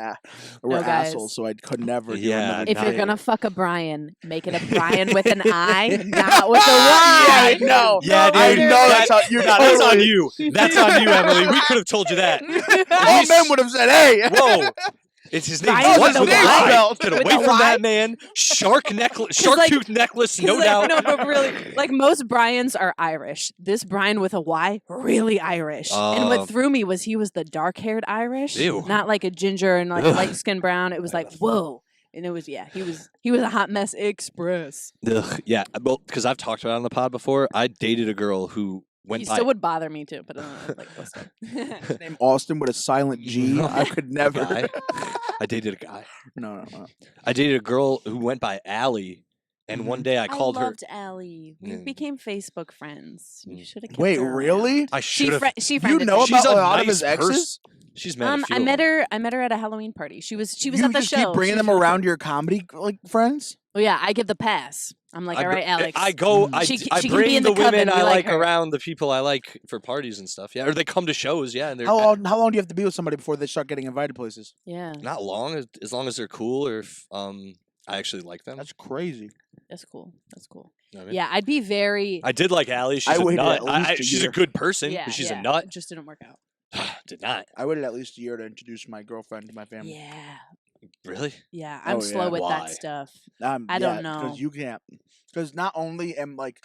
We're No, guys. assholes, so I could never. do Yeah, another If you're date. gonna fuck a Brian, make it a Brian with an I, not with a Y. Yeah, no. Yeah, I dude. know that's how you're not. That's on you. That's on you, Emily. We could have told you that. All men would have said, "Hey." Whoa. It's his name. Brian What's with the a Y? Y. Get With away a from Y? that man. Shark necklace. Shark like- tooth necklace. No Like, doubt. No, but really, like most Brians are Irish. This Brian with a Y, really Irish. And Oh. what threw me was he was the dark-haired Irish, Ew. not like a ginger and like a Ugh. light-skinned brown. It was like whoa, and it was he was a hot mess express. Ugh, yeah, well, because I've talked about it on the pod before. I dated a girl who went He by. still would bother me too, but like listen. Name Austin with a silent G. I could never. Guy. I dated a guy. No. I dated a girl who went by Allie, and one day I called her. loved Allie. We Mm. became Facebook friends. You Mm. should have. Wait, really? I She should have. she You friended know me. She's about a a lot of nice his exes? person. She's met. a few I of met them. her at a Halloween party. She was You at the just show. keep bringing She them was really around cool. your comedy like friends. Oh yeah, I give the pass. I'm like, all right, Alex. I go. Mm. I, She I can be bring in the the coven, women I we like like her. around the people I like for parties and stuff. Yeah, or they come to shows. Yeah, and they're How long do you have to be with somebody before they start getting invited places? Yeah, not long, as long as they're cool or if I actually like them. That's crazy. that's cool. That's cool. You know what I mean? Yeah, I'd be very. I did like Allie. She's I a waited nut. at least a She's a year. good person, Yeah, but she's yeah, a nut. It just didn't work out. Did not. I waited at least a year to introduce my girlfriend to my family. Yeah, Really? yeah. I'm Oh, slow yeah. with Why? that stuff. I don't know. because you can't. Because not only am like,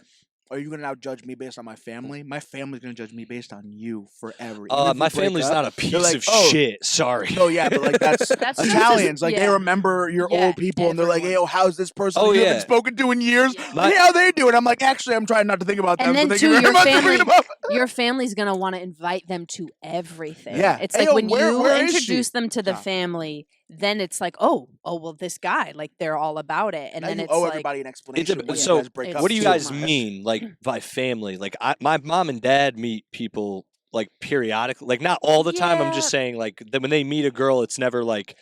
are you gonna now judge me based on my family? My family's gonna judge me based on you forever. Even if we My break family's up, not a piece like, of "Oh." shit. Sorry. No, yeah, but like that's, That's just- Italians. Like they yeah. remember your Yeah, old people, and they're like, "Hey, everyone. oh, how's this person Oh, you yeah. haven't spoken to in years? Yeah. My- Hey, how they doing?" I'm like, actually, I'm trying not to think about them. And so then, thank too, you very your much for family- bringing them up. Your family's gonna want to invite them to everything. Yeah. it's Hey, like yo, when where you is she? introduce them to the No. family, then it's like, oh, well, this guy, like they're all about it, and Now then you it's owe like, everybody an explanation. when you so guys break it's up what do you too. guys much. mean, like by family? Like my mom and dad meet people like periodically, like not all the time. I'm just Yeah. saying, like when they meet a girl, it's never like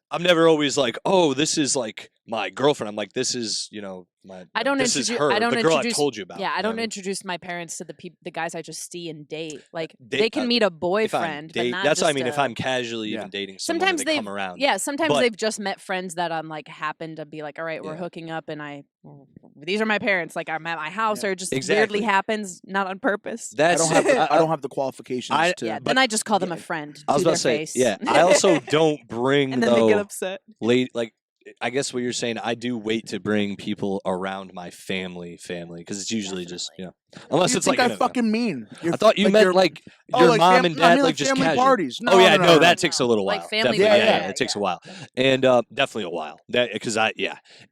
I'm never always like, oh, this is like my girlfriend. I'm like, this is I don't This is introduce. her, I don't the girl I introduce. told you about. Yeah, I you know don't what mean? introduce my parents to the guys I just see and date. Like Date- they can meet a If I'm boyfriend, but date- not that's what I just mean. If a- I'm casually Yeah. even dating someone, Sometimes and they they've come around. yeah. Sometimes But- they've just met friends that I'm like happen to be like, all right, we're Yeah. hooking up, and these are my parents. Like I'm at my house, Yeah. or it just Exactly. weirdly happens, not on purpose. That's I don't have the qualifications I- to. Yeah, but then I just call them a yeah, friend I was to about their to say, face. yeah. I also don't bring and then they get though upset. late like. I guess what you're saying, I do wait to bring people around my family, because it's usually just unless you it's think like I fucking mean? I thought you meant like Oh, your like mom and no, I dad mean, like just family casual. parties. Oh yeah, no, that no, takes no. a little while. Like family Definitely, parties. yeah, it takes a while, and definitely a while. That because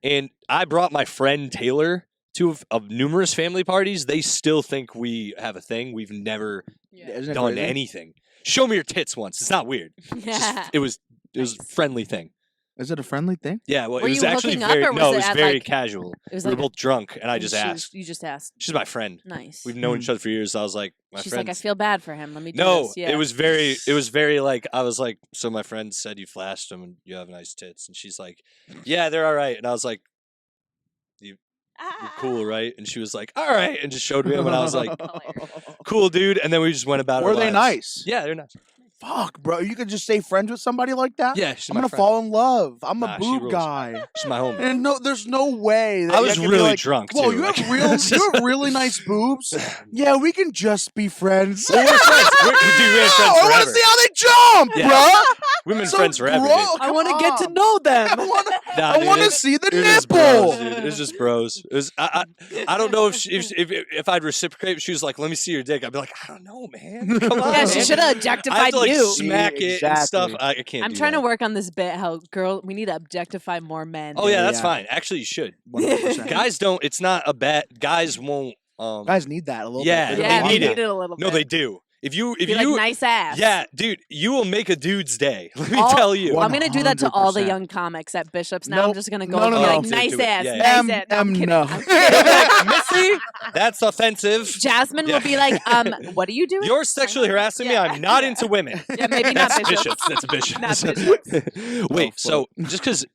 and I brought my friend Taylor to of numerous family parties. They still think we have a thing. We've never Isn't it done crazy? anything. Show me your tits once. It's not weird. It's just- it was Nice. a friendly thing. Is it a friendly thing? Yeah, well, Were it was you actually hooking up, very or was no, it it was at, very like- casual. It was We were like both drunk, and I and just she was- asked. You just asked. She's my friend. Nice. We've known Hmm. each other for years. I was like, my She's friend. like, I feel bad for him. Let me do No, this. Yeah. it was very like I was like, so my friend said you flashed him and you have nice tits, and she's like, yeah, they're all right, and I was like, you're cool, right? And she was like, all right, and just showed me him, and I was like, cool, dude, and then we just went about Were our they lives. nice? Yeah, they're nice. Fuck, bro. You could just stay friends with somebody like that? Yeah, she's I'm my gonna friend. fall in love. I'm Nah, a she boob rules. guy. She's my homie. And there's no way. That I was could be really like, drunk Whoa, too. you like- you have really nice boobs. Yeah, we can just be friends. Well, we're friends. Dude, we have friends I want forever. to see how they jump, Yeah. bro. We've been So friends forever. dude. gross. I want to Come get to on. know them. I want to. Nah, I dude, want to it's- see the It was just bros, nipple. dude. It was just bros. It was. I don't know if I'd reciprocate. If she was like, "Let me see your dick," I'd be like, "I don't know, man. Come on." Yeah, she man." should have I have objectified to like you. smack it and stuff. Exactly. I can't. I'm do trying that. to work on this bit. How we need to objectify more men. Oh yeah, Yeah, that's yeah. fine. Actually, you should. 100%. Guys don't. It's not a bad. Guys won't. Guys need that a little Yeah, bit. they yeah, need we it. need it a little No, bit. they do. If you Be like nice ass. yeah, dude, you will make a dude's day. Let me All- tell you. I'm gonna do that to all the 100%. young comics at Bishops. Now Nope. I'm just gonna go No, and no, be no. like nice Do it. ass, Yeah, nice yeah. ass. No, I'm kidding. no. I'm kidding. Missy, that's offensive. Jasmine Yeah. will be like, what are you doing? You're sexually harassing me. Yeah. I'm not into women. Yeah, maybe not That's Bishops. That's Bishops. Not Bishops. Wait, Oh, so just because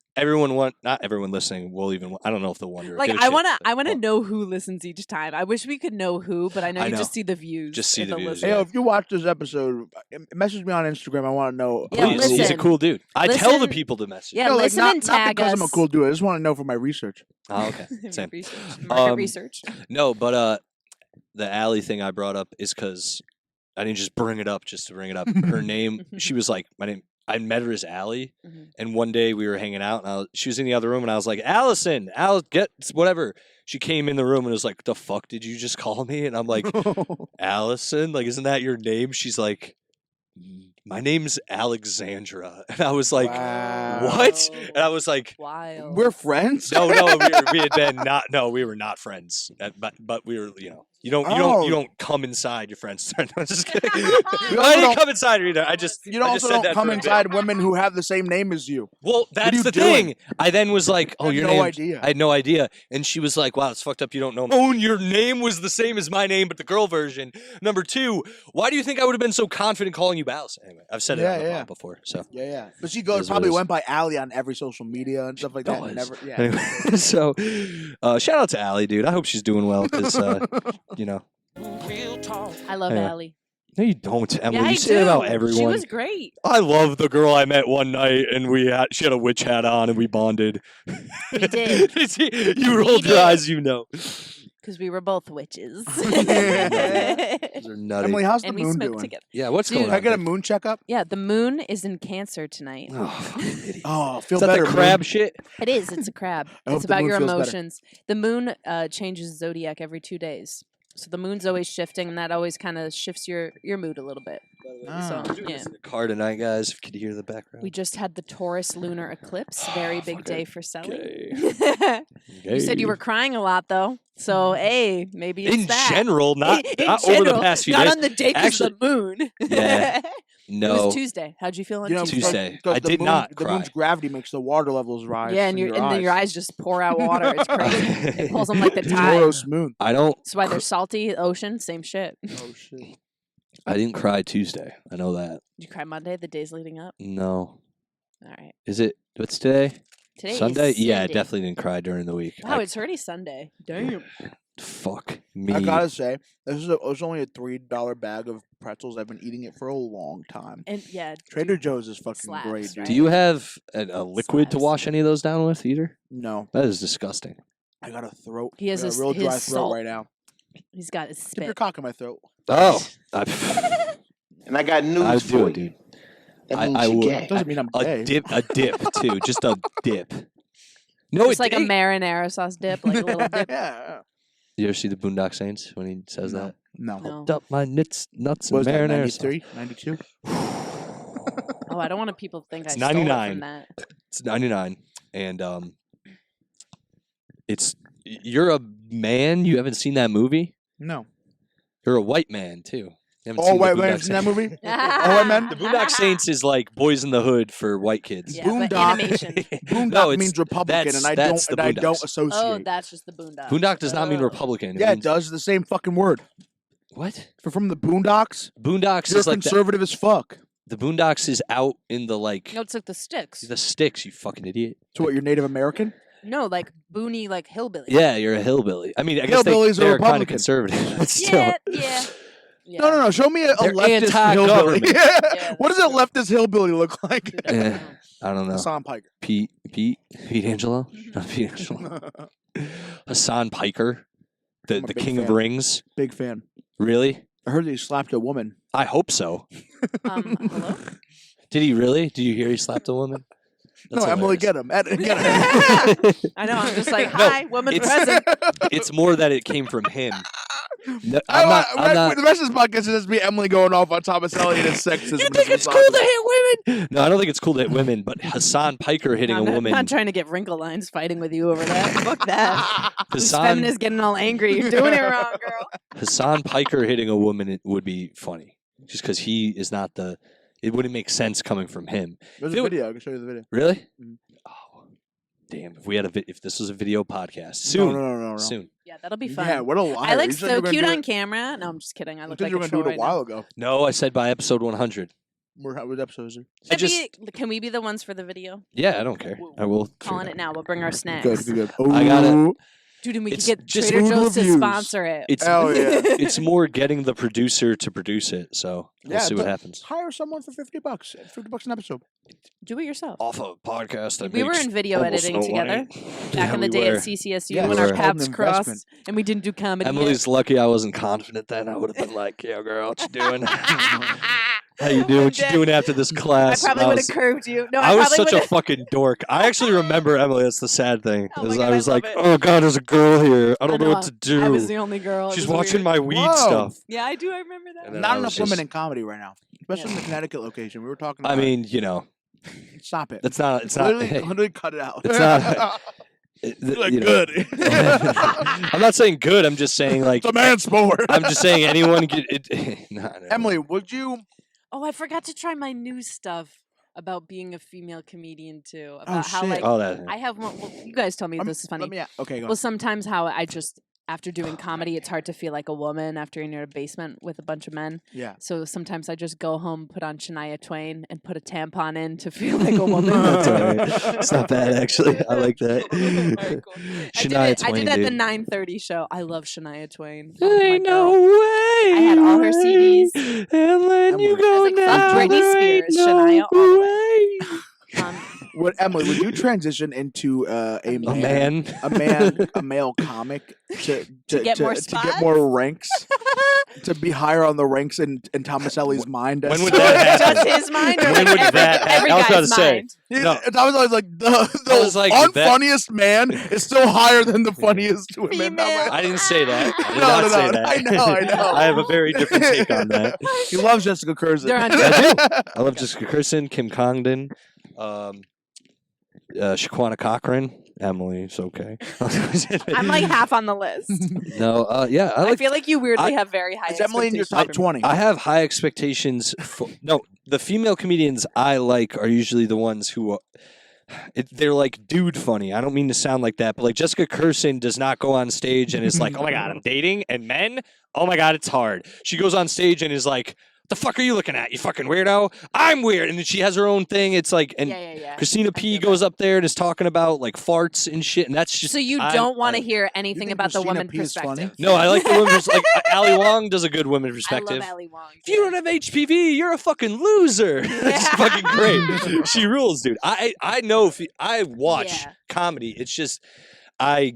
not everyone listening will even, I don't know if they'll wonder. or Like give a I shit, wanna but- know who listens each time. I wish we could know who, but I know I you know. just see the views. Just see if the it views, listens. Hey, yo, if you watch this episode, message me on Instagram. I want to know. Yeah, Please, he's a listen. cool dude. I tell the Listen- people to message. Yeah, No, like, listen not, and not tag because us. I'm a cool dude. I just want to know for my research. Oh, okay. Same. Research. Market Um, research. No, but the Allie thing I brought up is because I didn't just bring it up just to bring it up. Her name, she was like, my name. I met her as Allie, Mhm. and one day we were hanging out, and she was in the other room, and I was like, Allison, get whatever. She came in the room and was like, "The fuck did you just call me?" And I'm like, Allison, like, isn't that your name? She's like, my name's Alexandra, and I was like, Wow. what? And I was like, Wild. We're friends. no, we had been not. No, we were not friends. But we were, you don't come inside your friends. No, I'm just kidding. I also didn't don't- come inside her either. I just You I also just said don't that come for a bit. inside women who have the same name as you. Well, that's you the doing? thing. I then was like, "Oh, I had your no name." idea. I had no idea, and she was like, "Wow, it's fucked up. You don't know me. Oh, your name was the same as my name, but the girl version. Number two, why do you think I would have been so confident calling you Allison? Anyway, I've said it Yeah, on the yeah. pod before, so. Yeah. But she is what probably it is. went by Allie on every social media and stuff like that. Does. Never, yeah. Anyway, so shout out to Allie, dude. I hope she's doing well because you know. I love Yeah. Allie. No, you don't, Emily. Yeah, I you say that about do. everyone. She was great. I love the girl I met one night, and she had a witch hat on, and we bonded. We did. You rolled your did. eyes, you know. Because we were both witches. Those are nutty. Emily, how's the and we moon smoked doing? together. Yeah, what's Dude. going Can on? I get a babe? moon checkup? Yeah, the moon is in Cancer tonight. Oh, fucking idiot. Oh, feel Is that better. the crab moon. shit? It is. It's a crab. I hope It's the about moon your feels better. emotions. The moon changes zodiac every 2 days. So the moon's always shifting, and that always kind of shifts your mood a little bit. Ah. So, yeah. Car tonight, guys. If you could hear the background. We just had the Taurus lunar eclipse. Very big day for selling. gay. You said you were crying a lot, though. So, hey, maybe it's in that. general, not, In not over the general, past few not days. on the day because the moon. Yeah. It No. was Tuesday. How'd you feel on You know, Tuesday? Tuesday. because I the did moon- not The cry. moon's gravity makes the water levels rise. Yeah, and then your eyes just pour out water. It's crazy. It pulls them like the tide. Taurus moon. I don't. That's why they're salty. Ocean, same shit. Oh shit. I didn't cry Tuesday. I know that. Did you cry Monday, the days leading up? No. All right. Is it? What's today? Today is Sunday? Yeah, I Sunday. definitely didn't cry during the week. Wow, it's already Sunday. Damn. Fuck me. I gotta say, it was only a $3 bag of pretzels. I've been eating it for a long time. And yeah, Trader Joe's is fucking slaps, great, dude. right? Do you have a liquid to Slaps. wash any of those down with either? No, That is disgusting. I got a throat. He has I got his- a real his dry throat salt. right now. he's got his Dip your spit. cock in my throat. Oh, And I got news I'd for do you. it, dude. That I- means I you're would. gay. Doesn't mean I'm gay. A dip too, just a dip. No, It's like a it- marinara sauce dip, like a little dip. yeah. You ever see the Boondock Saints when he says No. that? No. No. Up my nuts What and was that, marinara. sauce. 93, 92? Oh, I don't want people to think It's I stole it 99. from that. It's 99, and it's you're a man. You haven't seen that movie. No. You're a white man too. You haven't All seen the white Boondock men in that Saints. movie? All white men? The Boondock Saints is like Boys in the Hood for white kids. Yeah, but Boondock. animation. Boondock No, it's- means Republican, that's- and I that's don't the and I don't Boondocks. associate. Oh, that's just the boondock. Boondock does not mean Oh. Republican. yeah, it means- does. It's the same fucking word. What? For from the Boondocks, Boondocks you're is like conservative as fuck. the Boondocks is out in the like No, it's like the sticks. the sticks. You fucking idiot. So what? You're Native American? No, like boony, like hillbilly. Yeah, you're a hillbilly. I mean, I guess Hillbillies are they're kind of Republican. conservative, but still. Yeah, yeah. Yeah. No. Show me a They're leftist anti-government. hillbilly. Yeah, What does a leftist hillbilly look like? Dude, I don't Eh. know. I don't know. Hassan Piker. Pete Angelo, not Pete Angelo. Hassan Piker, I'm a the big King of fan. Rings. Big fan. Really? I heard that he slapped a woman. I hope so. Hello? Did he really? Did you hear he slapped a woman? No, That's Emily, hilarious. get him. Get him. I know. I'm just like, No, hi, woman it's- present. It's more that it came from him. No, I I'm want- not. I'm not. The rest of this podcast is just me, Emily, going off on Thomas Elliott and sexism. You and think it's cool misogyny. to hit women? No, I don't think it's cool to hit women, but Hassan Piker hitting I'm a not, woman. not trying to get wrinkle lines fighting with you over that. Fuck that. These Hassan, feminists getting all angry. You're doing it wrong, girl. Hassan Piker hitting a woman it would be funny, just because he is not the. It wouldn't make sense coming from him. There's If a it video. I can show you the video. Really? Mhm. Oh, damn! If we had if this was a video podcast No, soon, no. soon. Yeah, that'll be fun. Yeah, what a liar. I look You said you so were gonna cute do on it- camera. No, I'm just kidding. I You look said like you were a going to do troll it a right while now. ago. No, I said by episode 100. What episode is it? I Should just can we be the ones for the video? yeah, I don't care. I will. Calling it now. We'll bring our snacks. Good. I got it. Ooh. Dude, and we could It's get just Trader food Joe's to reviews. sponsor it. It's Hell yeah. it's more getting the producer to produce it. So we'll Yeah, see what but- happens. Hire someone for $50. $50 an episode. Do it yourself. Off a podcast. That We were makes in video almost editing no together money. back Yeah, in the we day were. at CCSU Yeah, when we our were. paths An crossed investment. and we didn't do comedy. Emily's lucky I wasn't confident then. I would have been like, "Yeah, girl, what you doing? How you doing? What you dead. doing after this I class?" probably And would was- have curved you. No, I was probably such a would've- fucking dork. I actually remember Emily. That's the sad thing. Oh my is God, I I was love like, it. "Oh God, there's a girl here. I don't know what to do." I was the only girl. It She's was watching weird. my weed Whoa. stuff. Yeah, I do. I remember that. And then Not I enough was women just- in comedy right now, especially in the Connecticut location. We were talking I about mean, you know, stop it. that's not. It's not. Literally cut it out. It's not- Like, you know. good. I'm not saying good. I'm just saying like. It's a man's sport. I'm just saying anyone get it. Nah, never Emily, mind. would you? Oh, I forgot to try my new stuff about being a female comedian too. About how shit. like Oh, that. I have one. Well, you guys told me this is funny. Let me. Okay, go. Well, sometimes how I just after doing comedy, it's hard to feel like a woman after you're in a basement with a bunch of men. Yeah. So sometimes I just go home, put on Shania Twain, and put a tampon in to feel like a woman. That's all right. It's not bad actually. I like that. Alright, cool. Shania I Twain, did at the dude. 9:30 show. I love Shania Twain. There Oh my ain't girl. no way. I had all her CDs. And let Emily. you I go was like, now. fuck Britney There ain't Spears, Shania all the way. Um, Would Emily? Would you transition into a A man, man. a male comic to get more to spots? get more ranks, to be higher on the ranks in Thomas Ellie's mind? When as- would that happen? just his mind, or When like would every, that happen? every I was about guy's to say. mind? No. Thomas Ellie's like the I was like, unfunniest man is still higher than the funniest women. I'm Female. like, I didn't say that. I did No, not no, say no, that. I know. I have a very different take on that. He loves Jessica Curzon. They're on- I love Jessica Kirsten, Kim Congdon, Shaquana Cochran, Emily. It's okay. I'm like half on the list. no, yeah, I I like. feel like you weirdly I- have very high. Is Emily in your top expectations for me. 20? I have high expectations. For, no, the female comedians I like are usually the ones who. They're like dude funny. I don't mean to sound like that, but like Jessica Kirsten does not go on stage and is like, "Oh my god, I'm dating and men. Oh my god, it's hard." She goes on stage and is like, the fuck are you looking at? You fucking weirdo. I'm weird. And then she has her own thing. It's like, and yeah. Christina I P feel goes up there and is talking about like farts and shit. And that's just. So you I'm- don't want to I- hear anything think about the Christina woman P is funny? perspective. No, I like the women. Like Ali Wong does a good woman perspective. I love Ali Wong. If you don't have HPV, you're a fucking loser. It's fucking great. She rules, dude. I know. I watch Yeah. comedy. It's just I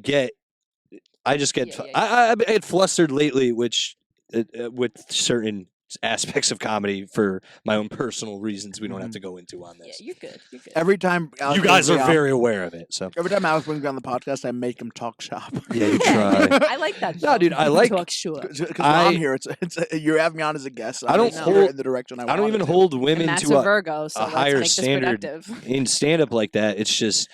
just get. Yeah. I get flustered lately, which with certain aspects of comedy for my own personal reasons we don't have to go into on Yeah, this. you're good. You're good. Every time Alex You guys brings are me on- very aware of it, so Every time Alex brings me on the podcast, I make him talk shop. yeah, you try. I like that. No, though. dude, I like- talk sure. Because when I- I'm here, you have me on as a guest. So I I'm don't gonna steer it hold- in the direction I I don't want even it to. hold And women Matt's to a Virgo, so let's higher make this standard productive. in stand up like that. It's just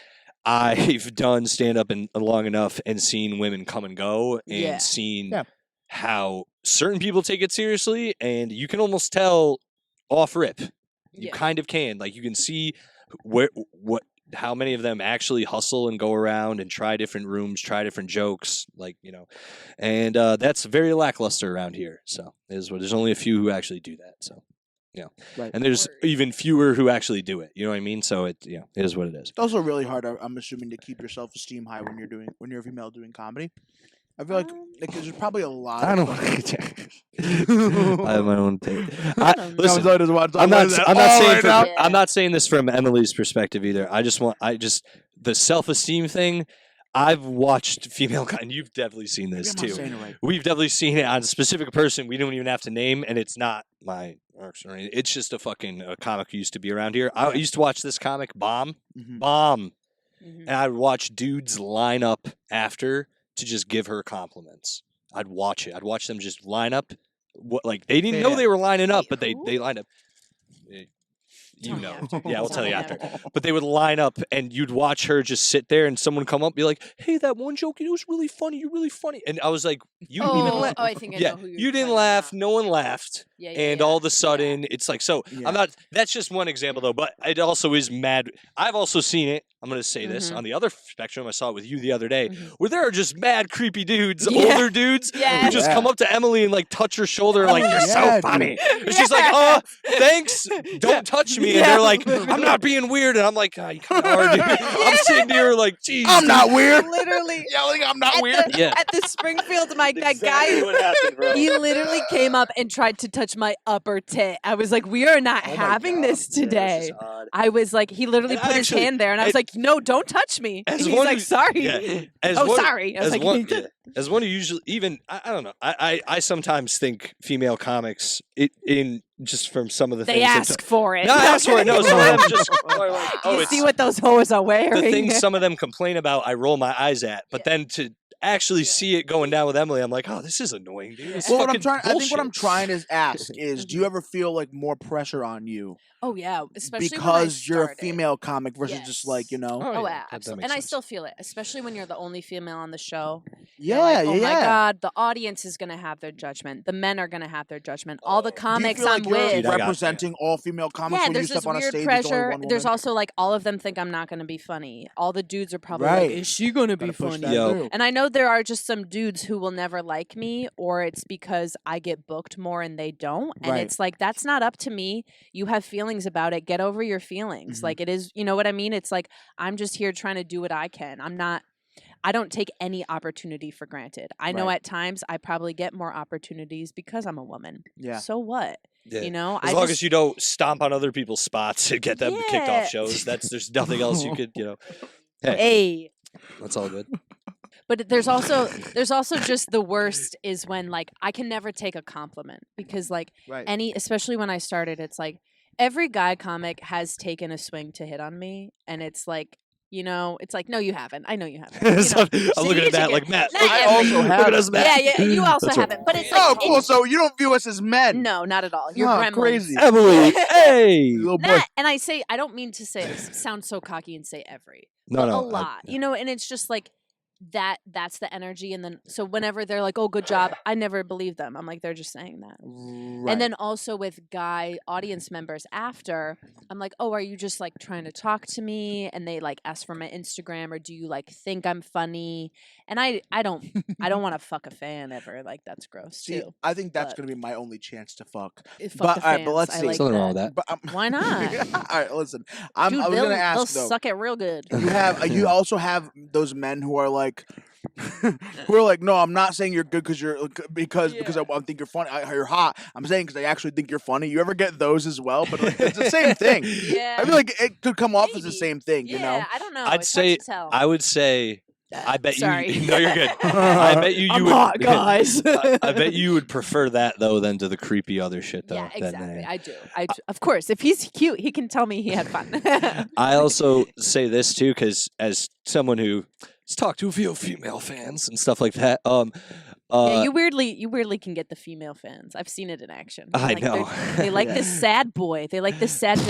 I've done stand up long enough and seen women come and go and Yeah. seen Yeah. how certain people take it seriously, and you can almost tell off rip. You Yeah. kind of can. Like you can see how many of them actually hustle and go around and try different rooms, try different jokes, like, and that's very lackluster around here. So there's only a few who actually do that. So Right. and there's Word. even fewer who actually do it. You know what I mean? So it is what it is. It's also really hard. I'm assuming, to keep your self esteem high when you're a female doing comedy. I feel like there's probably a lot. I of don't. fucking- I have my own take. don't know. Listen, Comes out as one time, I'm not. what is that? I'm not Oh, saying. right now? I'm not saying this from Emily's perspective either. I just the self-esteem thing. I've watched female, and you've definitely seen Maybe this I'm not too. saying it right. We've definitely seen it on a specific person we don't even have to name, and it's not my arcs or anything. It's just a comic who used to be around here. I used to watch this comic, Bomb, Mhm. Mhm. and I would watch dudes line up after to just give her compliments. I'd watch it. I'd watch them just line up. Like they didn't know Yeah. they were lining up, Wait, but who? they lined up. You Tell me know. after. Yeah, we'll tell you Tell after. me But they would line up, and you'd watch her just sit there, and someone come up, and be like, "Hey, that one joke, it was really funny. You're really funny." And I was like, "You didn't even laugh." I think I Yeah, know who you're you didn't talking laugh. about. No one laughed. Yeah, And yeah. all of a sudden, it's like, so Yeah. I'm not, that's just one example though, but it also is mad. I've also seen it. I'm going to say this Mhm. on the other spectrum. I saw it with you the other day, Mhm. where there are just mad creepy dudes, Yeah. older dudes, who Yeah. just Yeah. come up to Emily and like touch her shoulder, like, Oh, "You're yeah, so dude. funny." And she's like, "Oh, thanks. Don't touch me." And they're like, "I'm not being weird." And I'm like, "Oh, you kind of are, dude." I'm sitting here like, "Geez, I'm not dude." weird. Literally. Yelling, I'm not At weird. the, Yeah. at the Springfield, my that Exactly guy, what happened, bro. he literally came up and tried to touch my upper tit. I was like, "We are not Oh my having God. this Yeah, today." is odd. I was like, he literally And put his actually, hand there, and I was like, "No, don't touch me." as And he's one like, who- "Sorry." yeah, as Oh, one- sorry. I was as like, one, yeah, as one who usually even I don't know. I sometimes think female comics in just from some of the they things ask for it. No, I ask for it. No, some of them just are like, Do oh, you it's see what those hoes are wearing? the things some of them complain about. I roll my eyes at, but then to actually see it going down with Emily, I'm like, oh, this is annoying, dude. This is Well, fucking I think what I'm bullshit. trying to ask is, do you ever feel like more pressure on you Oh yeah, especially when I because you're a started. female comic versus just like, you know? Oh, yeah, yeah, that absolutely. makes And I sense. still feel it, especially when you're the only female on the show. Yeah, You're like, oh yeah. my god, the audience is gonna have their judgment. The men are gonna have their judgment. All the Do you Do you comics feel I'm like you're with. Dude, I got- representing all female comics Yeah, when you there's step this on a weird stage? There's only pressure. one There's woman? also like all of them think I'm not gonna be funny. All the dudes are probably Right. like, is she gonna be Gotta push funny? that Yo. through. And I know there are just some dudes who will never like me, or it's because I get booked more and they don't. And Right. it's like, that's not up to me. You have feelings about it. Get over your feelings. Mhm. Like, it is, you know what I mean? It's like, I'm just here trying to do what I can. I don't take any opportunity for granted. I know Right. at times I probably get more opportunities because I'm a woman. Yeah. So what? Yeah. You know, As long as you don't stomp on other people's spots and get them kicked Yeah. off shows, there's nothing else you could, Hey, Hey. that's all good. But there's also just the worst is when like I can never take a compliment because like Right. especially when I started, it's like every guy comic has taken a swing to hit on me, and it's like, you know, it's like, no, you haven't. I know you haven't. You So know, I'm looking you at Matt should like, get- Matt, Not look, I every- also look have at us, it. Matt. yeah, you also That's right. haven't. But it's like, Oh, cool. So you don't view us as men? no, not at all. You're Oh, gremlins. crazy. Emily, hey. Little boy. Not, and I say, I don't mean to say sound so cocky and say every, No, but no, a lot, you know, and it's just like that's the energy. And then so whenever they're like, oh, good job, I never believe them. I'm like, they're just saying that. Right. And then also with guy audience members after, I'm like, oh, are you just like trying to talk to me? And they like ask for my Instagram, or do you like think I'm funny? And I don't want to fuck a fan ever. Like that's gross See, too. I think that's but- gonna be my only chance to fuck. Fuck but- the all right, but fans. let's I see. like Something wrong with that. But Why not? All right, listen. I Dude, was they'll, gonna they'll ask though. suck it real good. You have you also have those men who are like who are like, no, I'm not saying you're good because you're because I think you're funny. You're hot. I'm saying because I actually think you're funny. You ever get those as well? But like, it's the same thing. Yeah. I feel like it could come off as the Maybe. same thing. Yeah, You know. I don't know. I'd It's hard say to tell. I would say I bet Sorry. you. No, you're good. I bet you I'm would. hot, guys. I bet you would prefer that though than to the creepy other shit though. Yeah, than exactly. they- I do. Of course, if he's cute, he can tell me he had fun. I also say this too because as someone who has talked to a few female fans and stuff like that, yeah, you weirdly can get the female fans. I've seen it in action. I Like, know. they like Yeah. this sad boy. They like this sad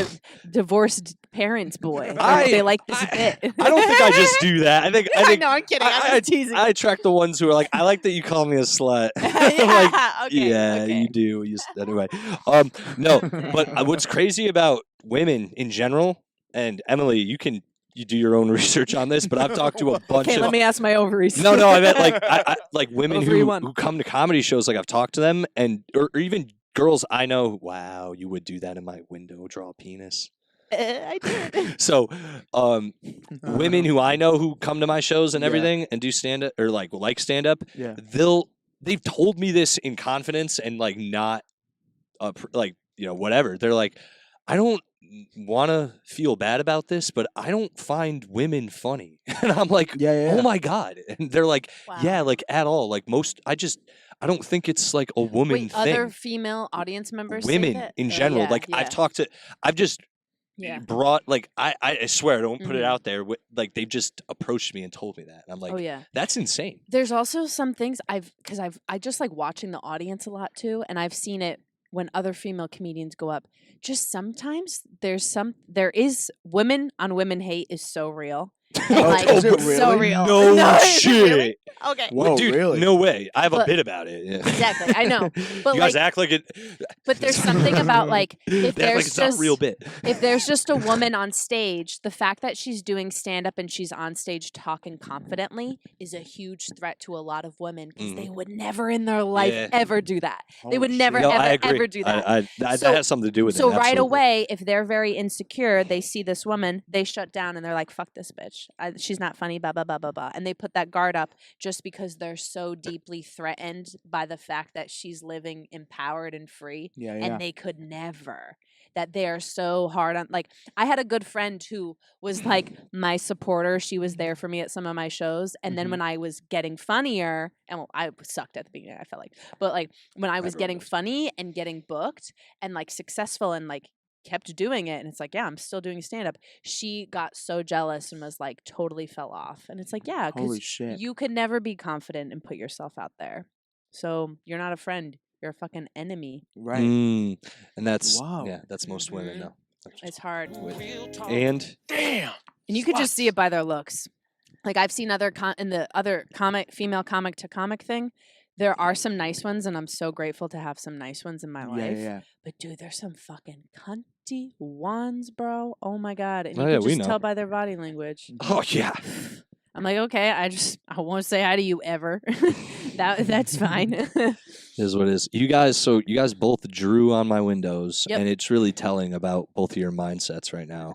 divorced parents boy. Or I- they like this I- bit. I don't think I just do that. I think I know. I'm kidding. I'm I- just teasing. I attract the ones who are like, I like that you call me a slut. yeah. Like, Okay. yeah, okay. you do. Anyway, no, but what's crazy about women in general, and Emily, you do your own research on this, but I've talked to a bunch Okay, of let me ask my ovaries. no, I meant like I like women Ovary who one. come to comedy shows. Like I've talked to them, and or even girls I know. Wow, you would do that in my window, draw a penis. I did. So, women who I know who come to my shows and Yeah. everything and do stand up or like stand up, Yeah. they've told me this in confidence and like not like whatever. They're like, I don't want to feel bad about this, but I don't find women funny. And I'm like, Yeah. oh my god. And they're like, Wow. yeah, like at all. Like I don't think it's like a woman Wait, thing. other female audience members. say Women that? in general. Yeah, like yeah, I've just yeah. brought like I swear I don't put it Mhm. out there. Like they've just approached me and told me that. And I'm like, Oh yeah. that's insane. There's also some things I just like watching the audience a lot too, and I've seen it when other female comedians go up. Just sometimes there is women on women hate is so real. And, Oh, like, is it so really? real. No, is it really? shit. Okay. Whoa, Dude, really? no way. I have a But- bit about it. Yeah. Exactly, I know. But, you guys like- act like it. But there's something about like if They act there's like it's not a real just bit. if there's just a woman on stage, the fact that she's doing stand up and she's on stage talking confidently is a huge threat to a lot of women because they would never in their life Yeah. ever do that. They would Holy never shit. No, I ever agree. ever do that. That So- has something to do with it. So right absolutely. away, if they're very insecure, they see this woman, they shut down and they're like, "Fuck this bitch. She's not funny." Blah blah blah blah blah, and they put that guard up just because they're so deeply threatened by the fact that she's living empowered and free, Yeah. and they could never. That they are so hard on. Like I had a good friend who was like my supporter. She was there for me at some of my shows, and then Mhm. when I was getting funnier, and well, I sucked at the beginning. I felt like, but like when I was Everyone getting does. funny and getting booked and like successful and like kept doing it, and it's like, yeah, I'm still doing stand up. She got so jealous and was like totally fell off, and it's like, yeah, Holy because shit. you could never be confident and put yourself out there. So you're not a friend. You're a fucking enemy. Right. And that's Wow. yeah, that's most women Mhm. now. It's hard. And Damn. And you could just see it by their looks. Like I've seen in the other female comic to comic thing, there are some nice ones, and I'm so grateful to have some nice ones in my life. Yeah. But dude, there's some fucking cunty ones, bro. Oh my god! And Oh, you yeah, can we just know. tell by their body language. oh yeah. I'm like, okay, I won't say hi to you ever. That's fine. Is what it is. You guys both drew on my windows, Yep. and it's really telling about both of your mindsets right now.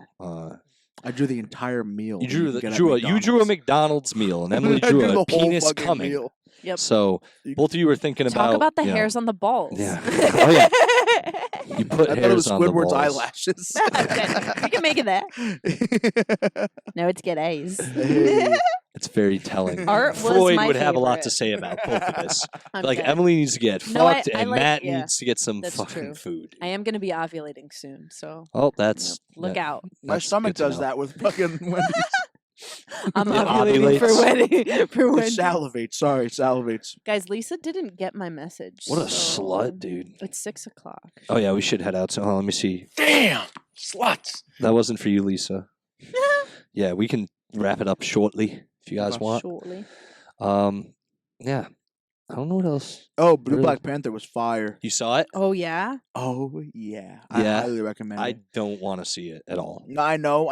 I drew the entire meal. You that drew can the, get at you drew a McDonald's. McDonald's meal, and Emily I drew drew a the whole penis fucking coming. meal. Yep. So both of you were thinking Talk about the you know, hairs on the balls. Yeah. Oh, yeah. You put I thought it was hairs on the Squidward's balls. eyelashes. We can make it that. No, it's get A's. Hey. It's very telling. Art was Freud my would have a lot to favorite. say about both of this. I'm Like dead. Emily needs to get No, I- fucked, I and like- Matt yeah, needs to get some that's fucking true. food. I am going to be ovulating soon, so Oh, that's look that- out. My that's stomach good to does know. that with fucking Wendy's. I'm It ovulating for ovulates. wedding. For It Wendy. salivates. Sorry, salivates. Guys, Lisa didn't get my message. What a so slut, dude. It's 6:00. Oh yeah, we should head out. So let me see. Damn, sluts. That wasn't for you, Lisa. Yeah, we can wrap it up shortly. if you guys Okay. want. Shortly. Yeah. I don't know what else. Oh, Blue Really? Black Panther was fire. You saw it? Oh yeah. Oh yeah, Yeah. I highly recommend I it. don't want to see it at all. No, I know.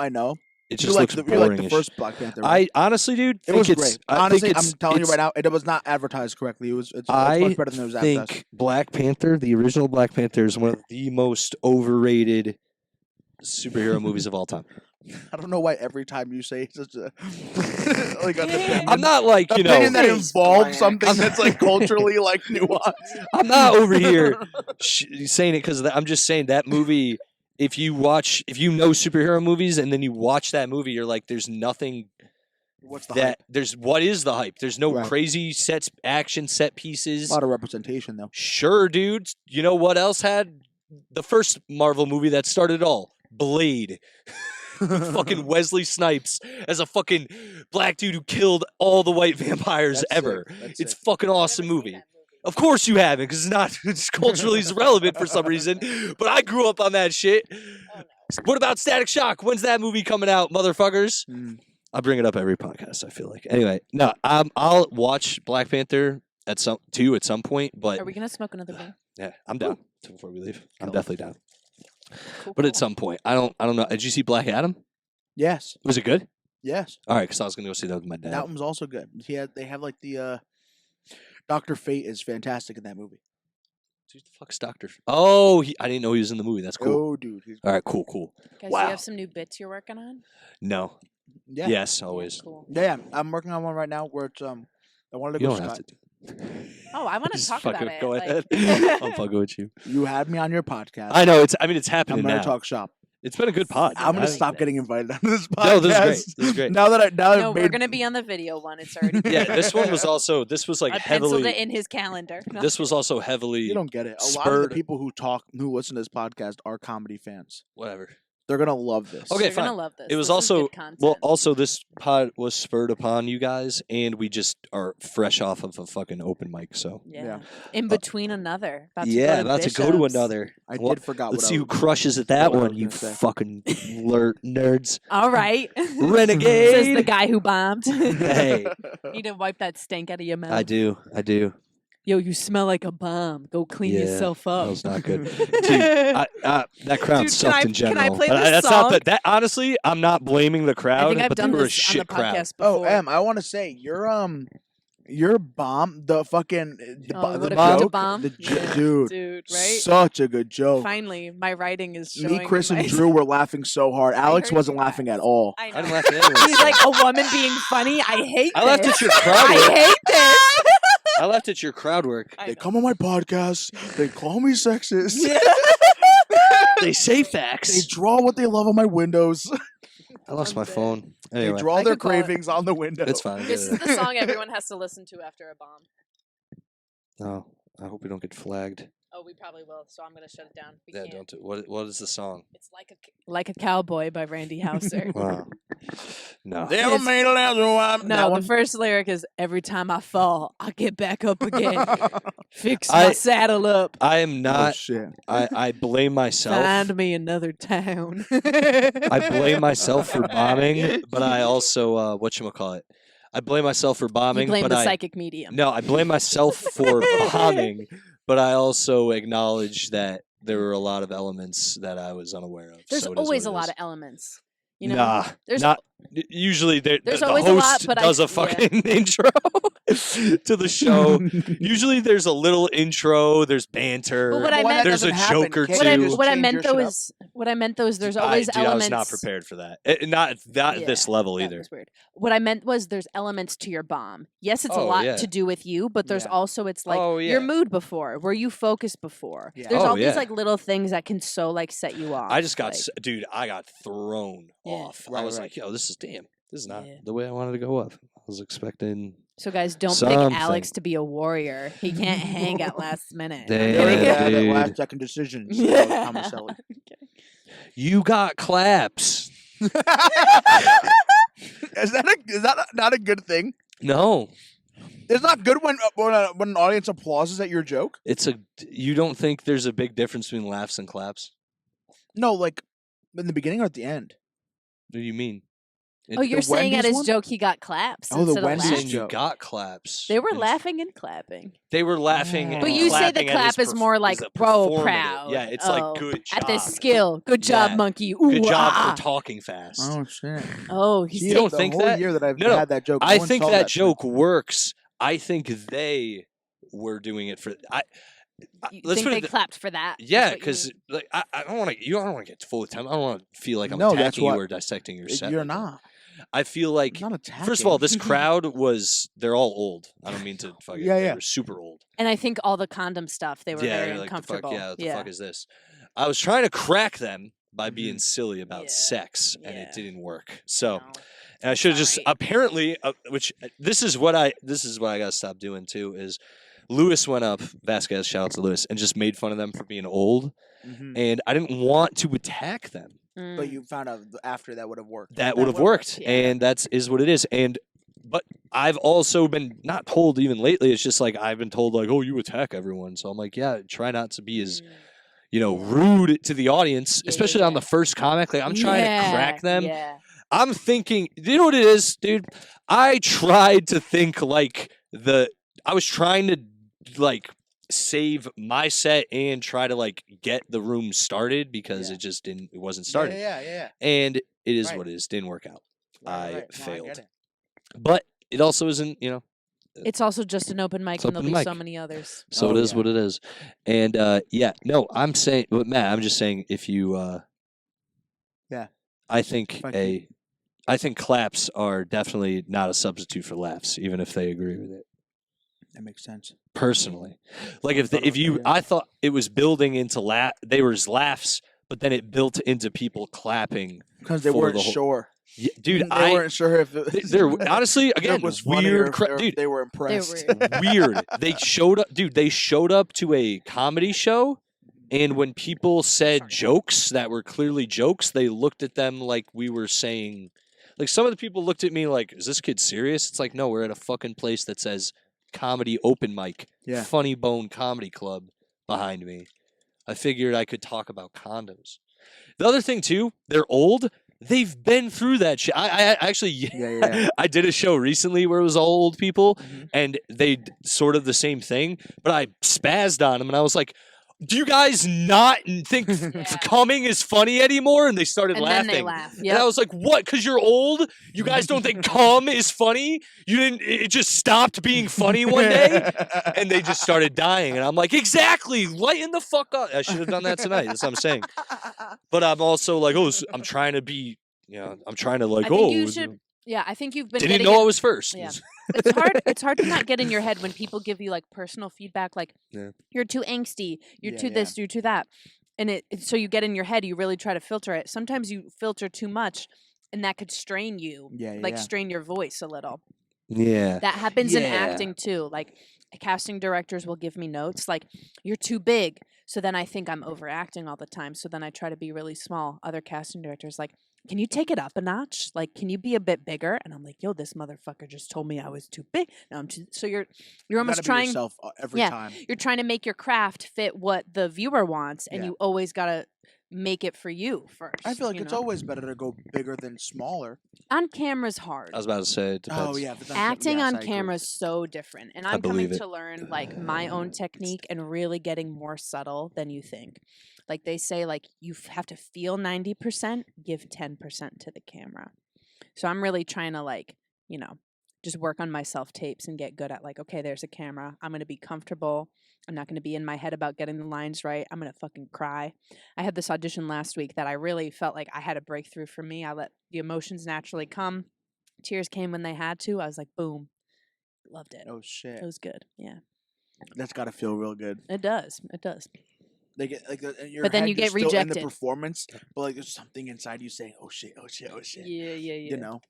It You just like looks you like boring. the as first Black Panther. Right? I honestly, dude, It think was it's. great. I Honestly, think I'm it's, telling you it's- right now, it was not advertised correctly. It's I much better than it was advertised. think Black Panther, the original Black Panther, is one of the most overrated superhero movies of all time. I don't know why every time you say such a like an opinion, I'm not like, you know, opinion that Face involves blank. something that's like culturally like nuanced. I'm not over here saying it because I'm just saying that movie. If you know superhero movies and then you watch that movie, you're like, there's nothing What's the that what is the hype? There's no Right. crazy action set pieces. A lot of representation though. Sure, dude. You know what else had the first Marvel movie that started it all? Blade. Fucking Wesley Snipes as a fucking black dude who killed all the white vampires That's ever. sick. That's It's sick. fucking awesome movie. Of course you haven't, because it's not it's culturally relevant for some reason. But I grew up on that shit. What about Static Shock? When's that movie coming out, motherfuckers? Mm. I bring it up every podcast, I feel like. Anyway, no, I'll watch Black Panther at some point, but Are we gonna smoke another beer? yeah, I'm down before we leave. I'm Cool. definitely down. Cool, But at cool. some point, I don't know. Did you see Black Adam? Yes. Was it good? Yes. All right, because I was gonna go see that with my dad. That one was also good. They have like the Dr. Fate is fantastic in that movie. Who the fuck's Doctor? Oh, I didn't know he was in the movie. That's cool. Oh, dude. He's, All right, cool. Guys, do Wow. you have some new bits you're working on? No. yeah. Yes, always. Cool. Yeah, I'm working on one right now where it's I wanted to You go don't have sky. to. Oh, I want to Just talk fucking about it. Go like- ahead. I'm fucking with you. You had me on your podcast. I know it's I'm happening gonna now. talk shop. It's been a good pod. I'm gonna man. stop getting invited on this podcast. No, this is great. This is great. Now that No, I've we're made gonna be on the video one. It's already. Yeah, this one was also. This was like I penciled heavily. it in his calendar. No. This was also heavily. you don't get it. A lot of spurred- the people who listen to this podcast are comedy fans. Whatever. They're gonna love this. Okay, You're fine. gonna love this. It was This is also good content. well. Also, this pod was spurred upon you guys, and we just are fresh off of a fucking open mic. So yeah. In between another. About to yeah, go to about to go to Bishop's. another. I Well, did forgot. Let's what see I who was- crushes at that what I one. was You gonna say. fucking nerds. All right. Renegade. Says the guy who bombed. Hey, Need to wipe that stank out of your mouth. I do. Yo, you smell like a bomb. Go clean Yeah, yourself up. That was not good. That crowd Dude, sucked can in I general. play But this that's not song? that. Honestly, I'm not blaming the I crowd, think I've but they done were a this on the shit crowd. podcast Oh, before. Em, I want to say your bomb, the fucking the, Oh, the what if it's a joke, bomb? the Yeah. dude, Dude, right? such a good joke. Finally, my writing is showing. Me, Chris, and my- Drew were laughing so hard. Alex heard wasn't you laughing guys. at all. I know. I didn't laugh at anyone. He's like a woman being funny. I hate I laughed this. at your crowd I work. hate this. I laughed at your crowd work. I They know. come on my podcast. They call me sexist. They say They facts. draw what they love on my windows. I lost my I'm dead. phone. They Anyway, draw I their could call it- cravings on the window. it's fine. I This get is the song everyone has to listen to after a bomb. No, I hope we don't get flagged. Oh, we probably will. So I'm gonna shut it down. We Yeah, can't. don't do. What is the song? It's like a cowboy by Randy Hauser. Wow. No. They ever It's- made a last one. No, That the one? first lyric is every time I fall, I get back up again. Fix I- my saddle up. I am Oh, not. shit. I blame myself. Find me another town. I blame myself for bombing, but I also whatchamacallit? I blame myself for You bombing, blame but the I psychic medium. no, I blame myself for bombing, but I also acknowledge that there were a lot of elements that I was unaware of. There's so it is always what a it lot is. of elements. You know, Nah, there's not usually. there's the always host a lot, but does I- a fucking intro to the show. Usually, there's a little intro. There's banter. But what I When that meant- there's a doesn't happen, joke or can't what you two. just I change meant your though shit up? is what I meant though is there's always dude, elements. I was not prepared for that. Not at this Yeah, level That either. was weird. What I meant was there's elements to your bomb. Yes, it's a Oh, lot yeah. to do with you, but there's Yeah. also it's like Oh, your yeah. mood before, were you focused before. Yeah. There's Oh, all yeah. these like little things that can so like set you off. I just got, like, dude. I got thrown Yeah. off. I Right, was right. like, yo, this is damn. This is not Yeah. the way I wanted to go up. I was expecting. So guys, don't Something. pick Alex to be a warrior. He can't hang at last minute. Damn, You're the guy that dude. last second decisions. Yeah. Tomaselli. You got claps. Is that not a good thing? No, It's not good when an audience applauses at your joke. it's a. You don't think there's a big difference between laughs and claps? No, like in the beginning or at the end. What do you mean? Oh, you're the saying at Wendy's his one? joke he got claps Oh, the instead of Wendy's saying laughing. you joke. got claps. They were and laughing and clapping. They were laughing. But and you say the clapping at clap his is more like, is a bro, performative. proud. Yeah, it's Oh, like good job. at this skill. Good job, Yeah. monkey. Ooh, Good job ah. for talking fast. Oh shit! Oh, he's See, You don't the think whole that? year that I've No, had that joke, I no one think saw that to me. joke works. I think they were doing it for. You Let's think put they it. clapped for that? That's Yeah, what you because mean? like I don't want to. You don't want to get full attention. I don't want to feel like I'm No, that's attacking you what- or dissecting your set. You're like that. not. I feel like I'm not attacking. first of all, this crowd was—they're all old. I don't mean to fucking. Yeah, They yeah. were super old. And I think all the condom stuff, they were Yeah, very they're like the fuck. uncomfortable. Yeah, what the fuck is this? I was trying to crack them by being Mhm. silly about Yeah, sex, and it yeah. didn't work. So. No. And I should have just Sorry. apparently, which this is what I gotta stop doing too. Is Lewis went up, Vasquez, shout out to Lewis, and just made fun of them for being old, Mhm. and I didn't want to attack them. But Mm. you found out after that would have worked. That would have would've worked, worked, yeah. and that's is what it is. And but I've also been not told even lately. It's just like I've been told like, oh, you attack everyone. So I'm like, yeah, try not to be as Mm. rude to the audience, Yeah, especially on yeah. the first comic. Like I'm trying to crack them. Yeah. I'm thinking, you know what it is, dude? I tried to think like I was trying to like save my set and try to like get the room started because Yeah. it wasn't started. Yeah. And it is Right. what it is. Didn't work out. I Right. No, failed. get it. But it also isn't, It's also just an open mic, It's and there'll open be so mic. many others. so Oh, it is yeah. what it is. And no, I'm saying, but Matt, I'm just saying if you Yeah. I think If I I think claps are definitely not a substitute for laughs, even if they agree with it. That makes sense. Personally, like thought if about you, that, yeah. I thought it was building into they were laughs, but then it built into people clapping. Because they For weren't the whole- sure. Yeah, dude, They weren't sure if it they're honestly joke again was funny or weird, if dude. they were impressed. Weird. They showed up, dude. They showed up to a comedy show, and when people said jokes that were clearly jokes, they looked at them like we were saying. Like some of the people looked at me like, "Is this kid serious?" It's like, no, we're at a fucking place that says comedy open mic, Yeah. Funny Bone Comedy Club behind me. I figured I could talk about condoms. The other thing too, they're old. They've been through that shit. I actually, Yeah. I did a show recently where it was all old people, Mhm. and they sort of the same thing. But I spazzed on them, and I was like, "Do you guys not think coming is funny anymore?" And they started And laughing. then they laugh. And I was like, "What? Because you're old? You guys don't think cum is funny? You didn't? It just stopped being funny one day?" And they just started dying, and I'm like, "Exactly, lighten the fuck up." I should have done that tonight. That's what I'm saying. But I'm also like, I'm trying to be, I'm trying to like, I think you should. Yeah, I think you've been. didn't getting know it- I was first. Yeah. It's hard. It's hard to not get in your head when people give you like personal feedback, like Yeah. you're too angsty, you're Yeah, too yeah. this, you're too that, and so you get in your head. You really try to filter it. Sometimes you filter too much, and that could strain you, like strain your voice a little. Yeah. That happens in Yeah. acting too. Like casting directors will give me notes like you're too big, so then I think I'm overacting all the time. So then I try to be really small. Other casting directors like, can you take it up a notch? Like, can you be a bit bigger? And I'm like, yo, this motherfucker just told me I was too big. No, I'm too. So you're You almost gotta be trying. yourself every Yeah. time. You're trying to make your craft fit what the viewer wants, and Yeah. you always gotta make it for you first. I feel like you it's know? always better to go bigger than smaller. on camera's hard. I was about to say it depends. Oh yeah, but Acting yes, on I agree. camera is so different, and I I'm coming believe it. to learn like my own technique and really getting more subtle than you think. Like they say, like you have to feel 90%, give 10% to the camera. So I'm really trying to like, just work on my self tapes and get good at like, okay, there's a camera. I'm gonna be comfortable. I'm not gonna be in my head about getting the lines right. I'm gonna fucking cry. I had this audition last week that I really felt like I had a breakthrough for me. I let the emotions naturally come. Tears came when they had to. I was like, boom. Loved it. Oh shit, It was good. Yeah. that's gotta feel real good. It does. It does. They get like in your But then head, you you're get still in the rejected. performance, but like there's something inside you saying, "Oh shit, oh shit, oh shit." Yeah. You know.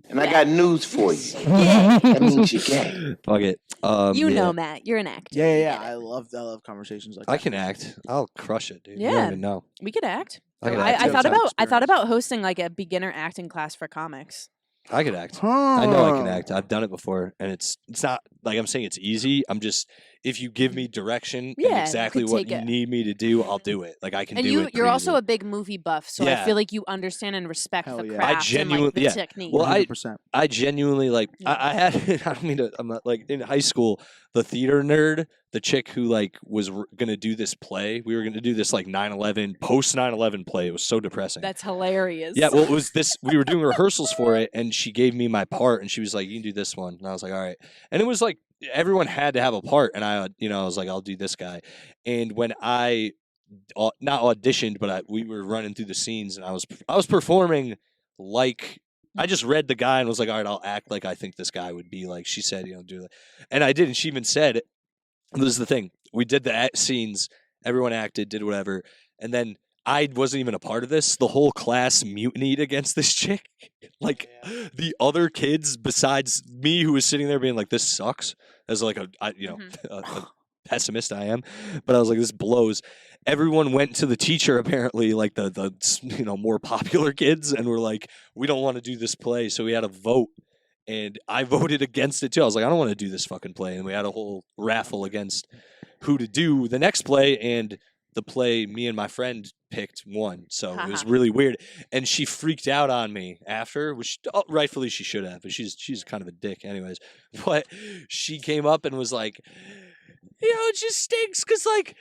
And I got news for you. That means you're gay. Fuck it. You yeah. know, Matt. You're an actor. Yeah. You get it. I love conversations like I that. can act. I'll crush it, dude. You Yeah. don't even know. We could act. I can I act. I too. thought Have about experience. hosting like a beginner acting class for comics. I could act. Huh. I know I can act. I've done it before, and it's not like I'm saying it's easy. I'm just if you give me direction Yeah, and you exactly could what take you it. need me to do, I'll do it. Like I can And do it. you're pretty also easily. a big movie buff, so I Yeah. feel like you understand and respect Hell the yeah. I craft and like genuinely- the yeah. technique. Well, 100%. I genuinely like I had I don't mean to I'm not like in high school the theater nerd, the chick who like was gonna do this play. We were gonna do this like 9/11 post 9/11 play. It was so depressing. That's hilarious. Yeah, well, it was this. We were doing rehearsals for it, and she gave me my part, and she was like, "You can do this one," and I was like, "All right." And it was like everyone had to have a part, and I was like, "I'll do this guy." And when I not auditioned, but we were running through the scenes, and I was performing like I just read the guy and was like, "All right, I'll act like I think this guy would be like." She said, "Do that," and I did. And she even said, "This is the thing. We did the scenes. Everyone acted, did whatever, and then." I wasn't even a part of this. The whole class mutinied against this chick. Like the other kids, besides me, who was sitting there being like, "This sucks," as like a pessimist I am, but I was like, "This blows." Everyone went to the teacher, apparently, like the more popular kids, and were like, "We don't want to do this play," so we had a vote. And I voted against it too. I was like, I don't want to do this fucking play. And we had a whole raffle against who to do the next play, and the play me and my friend picked won. So it was really weird. And she freaked out on me after, which rightfully she should have, but she's kind of a dick anyways. But she came up and was like, it just stinks because like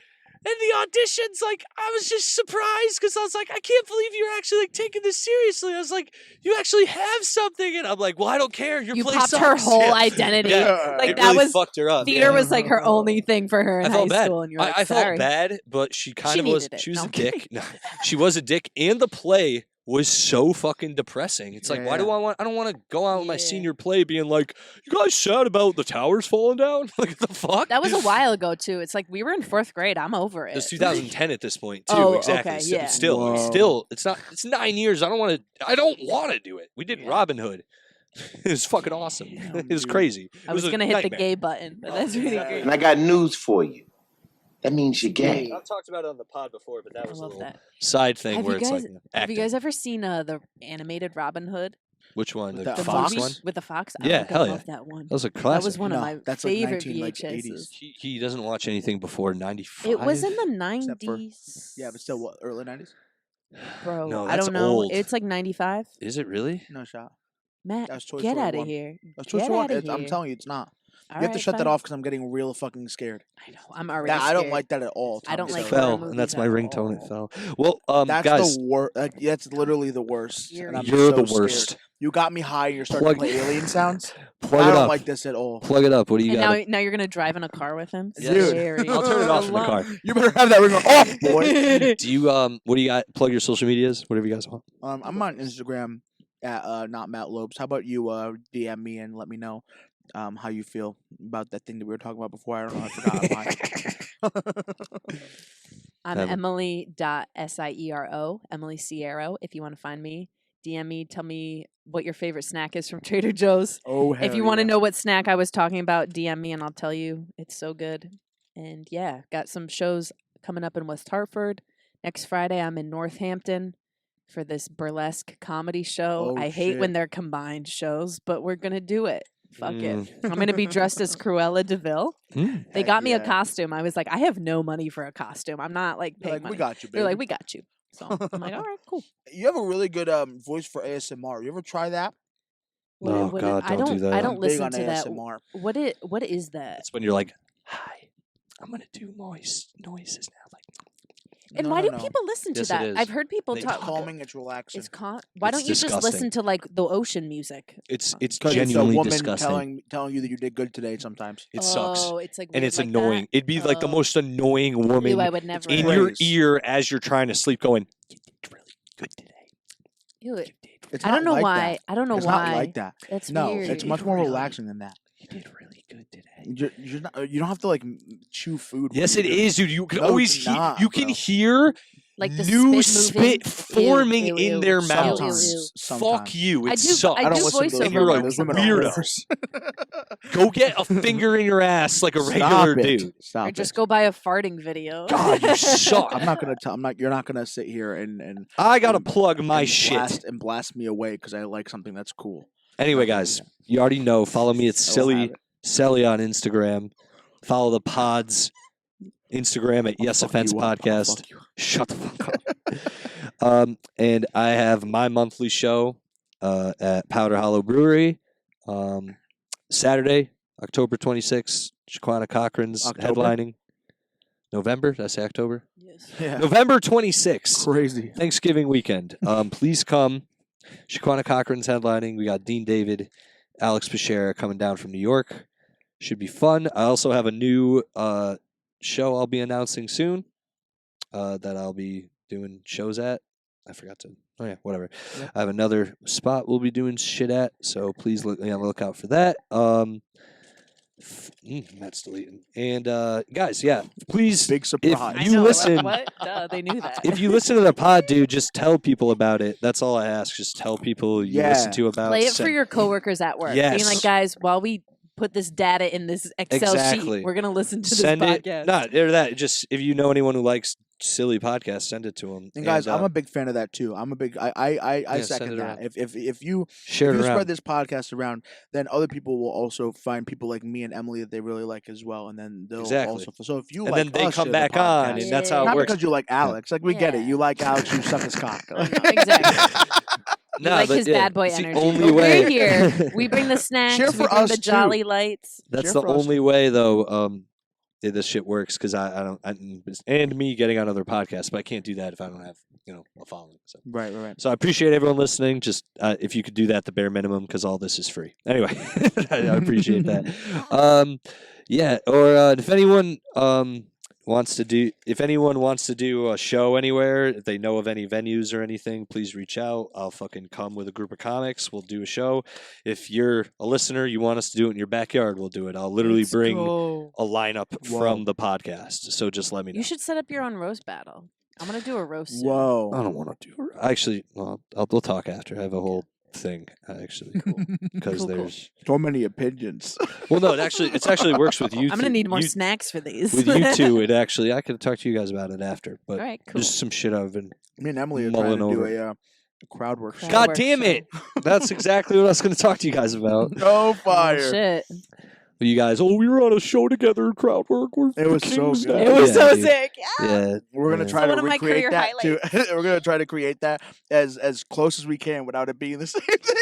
in the auditions, like I was just surprised because I was like, I can't believe you're actually like taking this seriously. I was like, you actually have something, and I'm like, well, I don't care. Your You play popped sucks. her whole Yeah. identity. Yeah. Like It that really was fucked her up. theater was like her only thing for her in I high felt bad. school, and you're like, I felt sorry. bad, but she kind She of was. needed it. She was No, a I'm kidding. dick. No, she was a dick, and the play was so fucking depressing. It's like, Yeah, why do yeah. I don't want to go out with my Yeah. senior play being like, you guys sad about the towers falling down? Like the fuck? That was a while ago too. It's like we were in 4th grade. I'm over it. It's 2010 at this point too. Oh, exactly. okay, So yeah. Whoa. it's not. It's 9 years. I don't want to do it. We did Yeah. Robin Hood. It was fucking awesome. Damn, It was dude. crazy. It I was a gonna hit the nightmare. gay button, but that's really great. And I got news for you. That means you're gay. I've talked about it on the pod before, but that I was a love little that. side thing Have where you it's guys- like Have you acting. guys ever seen the animated Robin Hood? Which one? With The that The Fox movie one? with the fox? Yeah, I hell yeah. love that one. That was a That classic. was one of No, my that's like favorite 19, like, VHSs. 80s. He doesn't watch anything before 95. It was in the Except for- 90s. Yeah, but still, what, early 90s? Bro, No, I that's don't know. old. It's like 95. Is it really? No shot. Matt, That was Toy get Story out of 1. here. That's Toy Get Story 1. outta I'm here. telling you, it's not. All You have to right, shut that fine. off because I'm getting real fucking scared. I know. I'm already That, I don't scared. like that at all. I don't Tommy, like It so- horror fell, movies and that's at my ringtone. It all. fell. Well, That's guys, the worst. That's literally the worst. You're- and I'm you're so the scared. worst. You got me high and you're starting Plug- to play alien sounds. Plug I it don't up. like this at all. Plug it up. What do you And got? now you're gonna drive in a car with him. Yes. Scary. I'll turn it off in the car. You better have that ring off, boy. Do you what do you got? Plug your social medias. Whatever you guys want. I'm on Instagram at not Matt Lopes. How about you DM me and let me know how you feel about that thing that we were talking about before. I don't know. I forgot. I'm Evan. Emily.Siero, Emily Sierra. If you want to find me, DM me. Tell me what your favorite snack is from Trader Joe's. Oh, If you want to know what snack I was talking about, DM me and I'll tell you. It's so good. And yeah, got some shows coming up in West Hartford. Next Friday, I'm in Northampton for this burlesque comedy show. Oh, I hate when shit. they're combined shows, but we're going to do it. Fuck Mm. it. I'm going to be dressed as Cruella DeVille. Mm. They Heck got me a yeah. costume. I was like, I have no money for a costume. I'm not like They're paying like, money. we got you, baby. They're like, we got you. So I'm like, all right, cool. You have a really good voice for ASMR. You ever try that? Oh, God, I don't do that. I I'm don't big listen on to that. ASMR. What is that? That's when you're like, hi, I'm gonna do noises now. Like, And No, why no, do no. people listen to Yes, it that? is. I've heard people It's talk. calming. It's relaxing. It's why It's don't you just disgusting. listen to like the ocean music? it's 'Cause genuinely it's a woman disgusting. telling you that you did good today. Sometimes. It sucks, Oh, it's like and weird it's like annoying. It'd be like the Oh. most annoying woman Ew, I would never. in your Praise. ear as you're trying to sleep, going, "You did really good today. Ew, You did. It's I not don't know like why. that. I don't know It's why. not like that. That's No, weird. it's much more Really? relaxing than that. You did really good today." You're not, you don't have to like chew food. when Yes, you it do is, dude. You can No, always it's hear. not, You can bro. hear like the new spit, moving. spit forming Ew, in ew, their ew, mouths. ew, ew. Sometimes. Fuck Sometimes. you. It I do- sucks. I I don't do listen to those voiceover You're a women. Those women are weirdo. worse. Go get a finger in your ass like a regular Stop it. dude. Stop Or it. just go buy a farting video. God, you suck. I'm not gonna tell. I'm not. You're not gonna sit here and I gotta and- plug my and shit. blast me away because I like something that's cool. Anyway, guys, you already know. Follow me at Silly on Instagram. Follow the pod's Instagram at Yes Offense Podcast. Shut the fuck up. And I have my monthly show at Powder Hollow Brewery. Saturday, October 26th, Shaquana Cochran's headlining. November? Did I say October? Yes. Yeah. November 26th. Crazy. Thanksgiving weekend. Please come. Shaquana Cochran's headlining. We got Dean David, Alex Pichera coming down from New York. Should be fun. I also have a new show I'll be announcing soon that I'll be doing shows at. I forgot to. Oh, yeah, whatever. Yeah. I have another spot we'll be doing shit at, so please look out for that. That's deleting. And guys, yeah, please. Big surprise. I You know, listen- What? Duh, they knew that. If you listen to the pod, dude, just tell people about it. That's all I ask. Just tell people you listen to about. Play it for your coworkers at work. Yes. Being like, guys, while we put this data in this Excel Exactly. sheet, we're gonna listen to Send this it. podcast. Not or that. Just if you know anyone who likes silly podcasts, send it to them. And guys, I'm a big fan of that too. I'm a big. I Yeah, send second it that. around. If you share if it you around. spread this podcast around, then other people will also find people like me and Emily that they really like as well, and then they'll Exactly. also. So if you and like, then they us come share the back on, podcast, and that's how not it works. because you like Alex. Like we get it. Yeah. You like Alex. You suck his cock. No, exactly. You like but his yeah, bad boy it's energy. The only But way. we're here. We bring the snacks. Cheer we for bring us, the too. jolly lights. That's Cheer the for us. only way, though. This shit works because I don't, and me getting on other podcasts, but I can't do that if I don't have a following. So. Right. So I appreciate everyone listening. Just if you could do that, the bare minimum, because all this is free. Anyway, I appreciate that. Yeah, or if anyone wants to do a show anywhere, if they know of any venues or anything, please reach out. I'll fucking come with a group of comics. We'll do a show. If you're a listener, you want us to do it in your backyard, we'll do it. I'll literally bring a lineup from the podcast. So just let me know. You should set up your own roast battle. I'm gonna do a roast. soon. Whoa. I don't want to do. Actually, well, we'll talk after. I have a whole thing actually because Cool. there's So many opinions. well, no, it actually works with you. I'm gonna need more you, snacks for these. with you two. It actually I could talk to you guys about it after, but All right, cool. just some shit I've been. Me and Emily are Mulling trying to over. do a crowd work. Crowd God work damn show. it! That's exactly what I was going to talk to you guys about. No Oh, fire. shit. But you guys, we were on a show together, crowd work. We're It was the so kings good. now. It was Yeah, so dude. sick. Yeah, We're gonna Yeah. try So to one of my recreate career that too. We're gonna try to create that as close as we can without it being the same thing.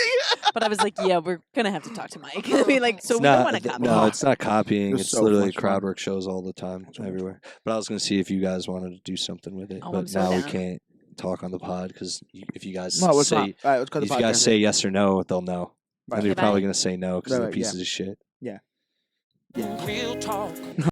But I was like, yeah, we're gonna have to talk to Mike. I mean, like, so It's we don't not- want to copy. No, it's not copying. It was It's so literally much crowd fun. work shows all the time, So much everywhere. But I was going to see if you guys wanted to do something with it, Oh, but I'm so now we down. can't talk on the pod because if you guys No, it's say not. All right, let's cut if the you guys podcast. say yes or no, they'll know. Right. And you're Can probably I- going to say no because Right, they're right, yeah. pieces of shit. Yeah. Real talk.